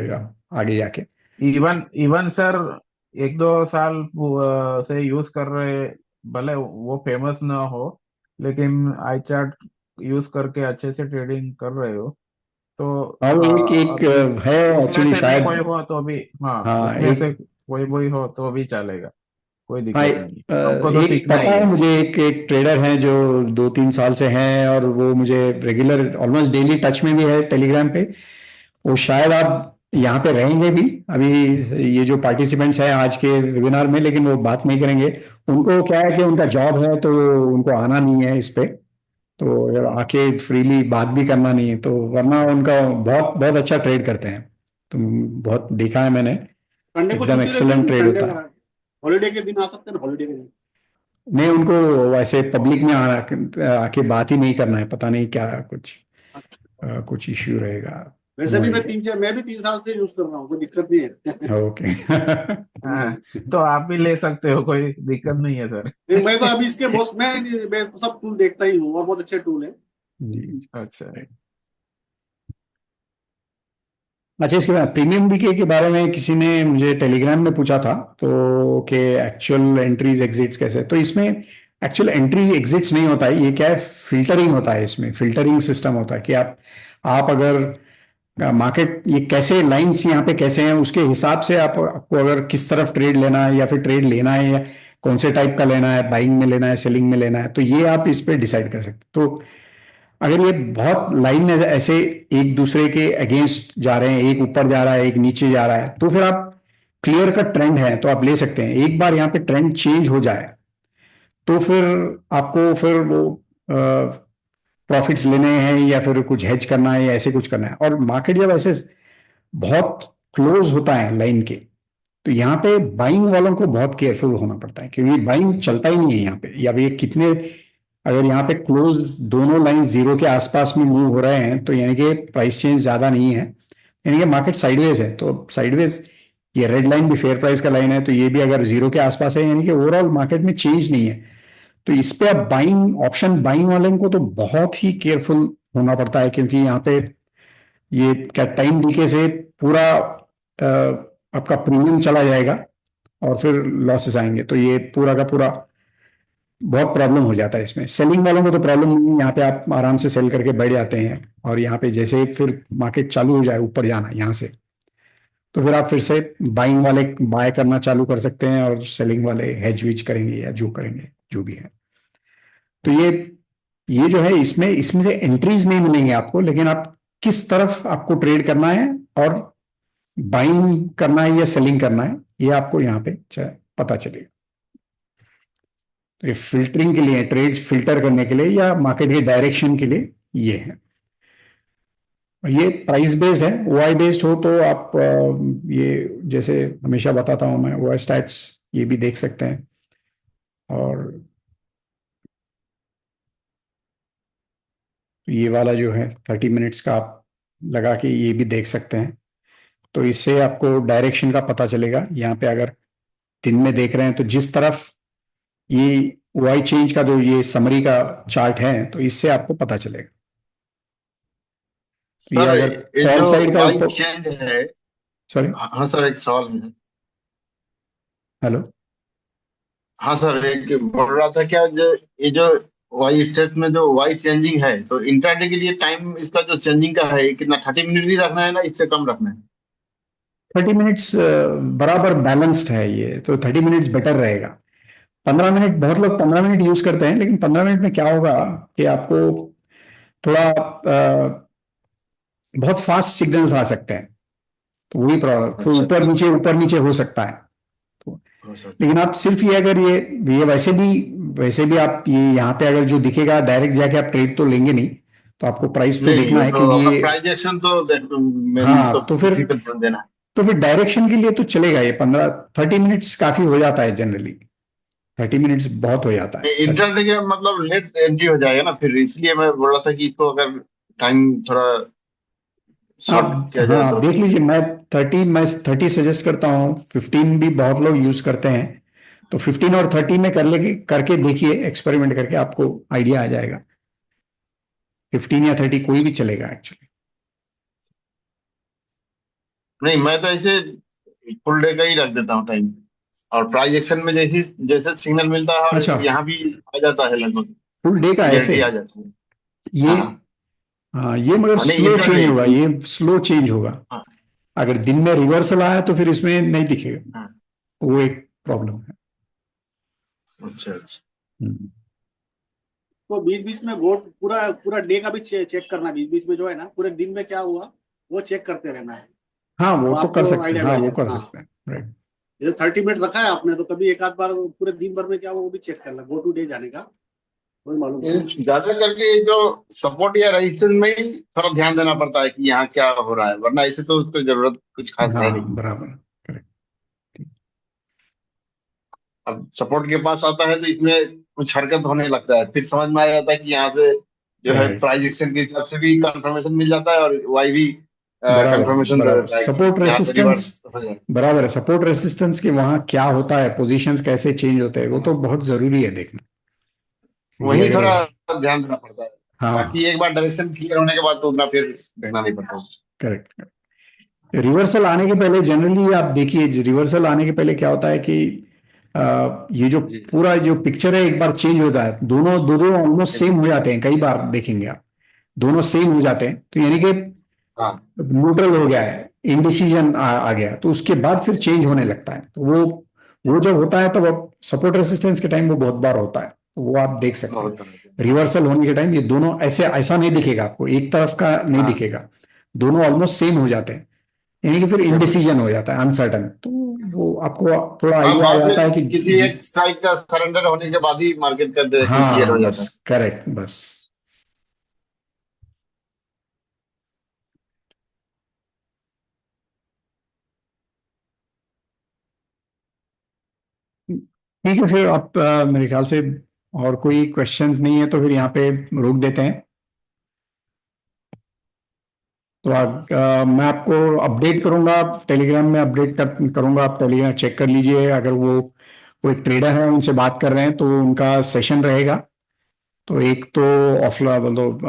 आगे जाके। इवन इवन सर, 1-2 साल से यूज कर रहे, भले वो फेमस ना हो, लेकिन आई चार्ट यूज करके अच्छे से ट्रेडिंग कर रहे हो, तो हाँ वो एक एक अभी है उसमें एक्चुअली से भी शायद। कोई हो तो भी, हाँ, हाँ उसमें से एक, कोई कोई हो तो भी चलेगा, कोई हाँ दिक्कत नहीं है, हमको तो एक सीखना पता ही है है। मुझे, एक एक ट्रेडर है जो 2-3 साल से हैं, और वो मुझे रेगुलर ऑलमोस्ट डेली टच में भी है टेलीग्राम पे। वो शायद आप यहाँ पे रहेंगे भी अभी, ये जो पार्टिसिपेंट्स हैं आज के वेबिनार में, लेकिन वो बात नहीं करेंगे। उनको क्या है कि उनका जॉब है, तो उनको आना नहीं है इस पे, तो अगर आके फ्रीली बात भी करना नहीं है तो, वरना उनका बहुत बहुत अच्छा ट्रेड करते हैं, तो बहुत देखा है मैंने, संडे को एकदम छुट्टी रहती है एक्सेलेंट कि ट्रेड संडे होता का है। हॉलीडे के दिन आ सकते हैं ना, हॉलीडे के दिन? नहीं, उनको वैसे पब्लिक में आके बात ही नहीं करना है, पता नहीं क्या कुछ कुछ इश्यू रहेगा। वैसे नो भी आइडिया। मैं भी 3 साल से यूज कर रहा हूँ, कोई दिक्कत नहीं है। ओके। हाँ, तो आप भी ले सकते हो, कोई दिक्कत नहीं है नहीं, मैं तो सर। अभी इसके बॉस, मैं तो सब टूल देखता ही हूँ, और बहुत अच्छे टूल है। जी। अच्छा। अच्छा, इसके बाद प्रीमियम बीके के बारे में किसी ने मुझे टेलीग्राम में पूछा था, तो कि एक्चुअल एंट्रीज एग्जिट्स कैसे, तो इसमें एक्चुअल एंट्री एग्जिट्स नहीं होता है, ये क्या है, फिल्टरिंग होता है, इसमें फिल्टरिंग सिस्टम होता है कि आप अगर मार्केट ये कैसे लाइंस यहाँ पे कैसे हैं, उसके हिसाब से आपको अगर किस तरफ ट्रेड लेना है या फिर ट्रेड लेना है, या कौन से टाइप का लेना है, बाइंग में लेना है, सेलिंग में लेना है, तो ये आप इस पे डिसाइड कर सकते, तो अगर ये बहुत लाइन ऐसे एक दूसरे के अगेंस्ट जा रहे हैं, एक ऊपर जा रहा है एक नीचे जा रहा है, तो फिर आप क्लियर कट ट्रेंड है तो आप ले सकते हैं। एक बार यहाँ पे ट्रेंड चेंज हो जाए तो फिर आपको फिर वो प्रॉफिट्स लेने हैं या फिर कुछ हेज करना है या ऐसे कुछ करना है। और मार्केट जब ऐसे बहुत क्लोज होता है लाइन के, तो यहाँ पे बाइंग वालों को बहुत केयरफुल होना पड़ता है, क्योंकि बाइंग चलता ही नहीं है यहाँ पे, या ये कितने, अगर यहाँ पे क्लोज दोनों लाइन जीरो के आसपास में मूव हो रहे हैं, तो यानी कि प्राइस चेंज ज्यादा नहीं है, यानी कि मार्केट साइडवेज है, तो साइडवेज, ये रेड लाइन भी फेयर प्राइस का लाइन है, तो ये भी अगर जीरो के आसपास है, यानी कि ओवरऑल मार्केट में चेंज नहीं है। तो इस पे आप बाइंग, ऑप्शन बाइंग वाले को तो बहुत ही केयरफुल होना पड़ता है, क्योंकि यहाँ पे ये क्या टाइम डीके से पूरा आपका प्रीमियम चला जाएगा और फिर लॉसेस आएंगे, तो ये पूरा का पूरा बहुत प्रॉब्लम हो जाता है इसमें। सेलिंग वालों को तो प्रॉब्लम नहीं है, यहाँ पे आप आराम से सेल करके बैठ जाते हैं, और यहाँ पे जैसे फिर मार्केट चालू हो जाए ऊपर जाना यहाँ से, तो फिर आप फिर से बाइंग वाले बाय करना चालू कर सकते हैं, और सेलिंग वाले हेज विज करेंगे या जो करेंगे जो भी है। तो ये जो है, इसमें इसमें से एंट्रीज नहीं मिलेंगे आपको, लेकिन आप किस तरफ आपको ट्रेड करना है और बाइंग करना है या सेलिंग करना है, ये आपको यहाँ पे पता चलेगा। तो ये फिल्टरिंग के लिए, ट्रेड्स फिल्टर करने के लिए या मार्केट के डायरेक्शन के लिए ये है। ये प्राइस बेस्ड है, ओआई बेस्ड हो तो आप ये जैसे हमेशा बताता हूं मैं, ओआई स्टैट्स ये भी देख सकते हैं, और ये वाला जो है 30 मिनट्स का आप लगा के ये भी देख सकते हैं, तो इससे आपको डायरेक्शन का पता चलेगा। यहाँ पे अगर दिन में देख रहे हैं तो जिस तरफ ये वाई चेंज का जो ये समरी का चार्ट है, तो इससे आपको पता चलेगा। तो ये सर अगर ये कॉल जो साइड का वाइट ऊपर, चेंज है, सॉरी, हाँ सर एक सवाल है। हेलो, हाँ सर, एक बोल रहा था क्या, जो ये जो वाई स्टेट में जो वाइट चेंजिंग है, तो इंट्राडे के लिए टाइम इसका जो चेंजिंग का है, ये कितना 30 मिनट ही रखना है ना, इससे कम रखना है? 30 मिनट्स बराबर बैलेंस्ड है ये, तो 30 मिनट्स बेटर रहेगा। 15 मिनट, बहुत लोग 15 मिनट यूज करते हैं, लेकिन 15 मिनट में क्या होगा कि आपको थोड़ा बहुत फास्ट सिग्नल्स आ सकते हैं, तो वही प्रॉब्लम, फिर अच्छा अच्छा। ऊपर नीचे हो सकता है। तो हाँ सर। लेकिन आप सिर्फ ये, अगर ये वैसे भी आप ये यहाँ पे अगर जो दिखेगा डायरेक्ट जाके आप ट्रेड तो लेंगे नहीं, तो आपको प्राइस तो नहीं, देखना वो है, तो क्योंकि अपना ये, प्राइजेशन तो मेन तो हाँ, इसी पर ध्यान देना तो फिर डायरेक्शन के लिए तो चलेगा ये 15-30 मिनट्स काफी हो जाता है जनरली। 30 मिनट्स बहुत हो जाता है। इंटरडे के मतलब लेट एंट्री हो जाएगा ना, फिर इसलिए मैं बोल रहा था कि इसको अगर टाइम थोड़ा शॉर्ट आप किया जाए हाँ तो। देख लीजिए, मैं 30 सजेस्ट करता हूँ, 15 भी बहुत लोग यूज करते हैं, तो 15 और 30 में कर लेके करके देखिए, एक्सपेरिमेंट करके आपको आइडिया आ जाएगा। 15 या 30 कोई भी चलेगा एक्चुअली। नहीं, मैं तो ऐसे फुल डे का ही रख देता हूँ टाइम, और प्राइस एक्शन में जैसे जैसे सिग्नल मिलता है, और अच्छा, यहाँ भी आ जाता है लगभग फुल डे का ऐसे क्लियरिटी आ जाती है। ये, हाँ हाँ ये मगर हाँ, नहीं स्लो इंटरडे। चेंज होगा, ये स्लो चेंज होगा। हाँ अगर दिन में रिवर्सल आया तो फिर इसमें नहीं दिखेगा, हाँ। वो एक प्रॉब्लम है। अच्छा अच्छा। हम्म। तो बीच बीच में गोट पूरा पूरा डे का भी चेक करना, बीच बीच में जो है ना पूरे दिन में क्या हुआ वो चेक करते रहना है, हाँ तो वो तो कर आपको सकते हैं, आइडिया हाँ मिल वो जाएगा। कर हाँ, सकते हैं, राइट। जैसे 30 मिनट रखा है आपने, तो कभी एक आध बार पूरे दिन भर में क्या हुआ वो भी चेक करना, गो टू डे जाने का वही मालूम ये पड़ेगा। ज्यादा करके जो सपोर्ट या रजिस्टेंस में ही थोड़ा ध्यान देना पड़ता है कि यहाँ क्या हो रहा है, वरना ऐसे तो उसको जरूरत कुछ खास है नहीं। हाँ बराबर, करेक्ट। अब सपोर्ट के पास आता है तो इसमें कुछ हरकत होने लगता है, फिर समझ में आ जाता है कि यहाँ से जो है करेक्ट, प्राइस एक्शन के हिसाब से भी कंफर्मेशन मिल जाता है, और वाई भी बराबर कंफर्मेशन दे बराबर। देता है कि सपोर्ट यहाँ से रेसिस्टेंस, रिवर्स हो जाए। बराबर है, सपोर्ट रेसिस्टेंस के वहाँ क्या होता है, पोजीशंस कैसे चेंज होते हैं, वो तो हाँ, बहुत जरूरी है देखना। क्योंकि वही अगर, थोड़ा ध्यान देना पड़ता है। बाकी हाँ एक बार डायरेक्शन क्लियर होने के बाद तो उतना फिर देखना नहीं पड़ता। करेक्ट। रिवर्सल आने के पहले जनरली आप देखिए, रिवर्सल आने के पहले क्या होता है कि ये जो जी पूरा जो पिक्चर है एक बार चेंज होता है, दोनों दो दो ऑलमोस्ट जी। सेम हो जाते हैं, कई बार देखेंगे आप, दोनों सेम हो जाते हैं, तो यानी कि हाँ न्यूट्रल हो गया है, इनडिसीजन आ गया, तो उसके बाद फिर चेंज होने लगता है, तो वो जब होता है तब सपोर्ट रेसिस्टेंस के टाइम वो बहुत बार होता है, तो वो आप देख सकते हैं। बहुत तरह रिवर्सल होने के टाइम ये दोनों ऐसे, ऐसा नहीं दिखेगा आपको, एक तरफ का नहीं हाँ दिखेगा, दोनों ऑलमोस्ट सेम हो जाते हैं, यानी कि फिर सेम हो जाता इनडिसीजन हो जाता है, अनसर्टन, तो वो आपको थोड़ा है। हाँ, आइडिया आ बाद जाता है में कि किसी एक साइड का सरेंडर होने के बाद ही मार्केट का डायरेक्शन क्लियर हो हाँ जाता बस है। करेक्ट, बस। ठीक है, फिर आप मेरे ख्याल से और कोई क्वेश्चंस नहीं है, तो फिर यहाँ पे रोक देते हैं। तो मैं आपको अपडेट करूंगा, टेलीग्राम में अपडेट करूंगा, आप टेलीग्राम चेक कर लीजिए, अगर वो कोई ट्रेडर है उनसे बात कर रहे हैं तो उनका सेशन रहेगा, तो एक तो ऑफलाइन मतलब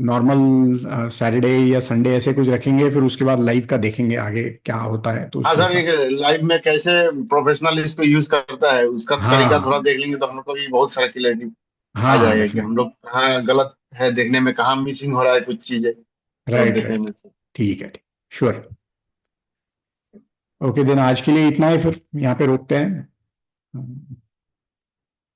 नॉर्मल सैटरडे या संडे ऐसे कुछ रखेंगे, फिर उसके बाद लाइव का देखेंगे आगे क्या होता है, तो हाँ उसके सर, एक हिसाब। लाइव में कैसे प्रोफेशनल इसको यूज करता है उसका तरीका थोड़ा हाँ देख लेंगे तो हम लोग को भी बहुत सारा क्लियरिटी आ हाँ जाएगा कि डेफिनेट, हम लोग कहाँ गलत है देखने में, कहाँ मिसिंग हो रहा है कुछ चीजें तो राइट देखने राइट, में। ठीक है, ठीक, श्योर। ओके दिन, आज के लिए इतना ही, फिर यहाँ पे रोकते हैं।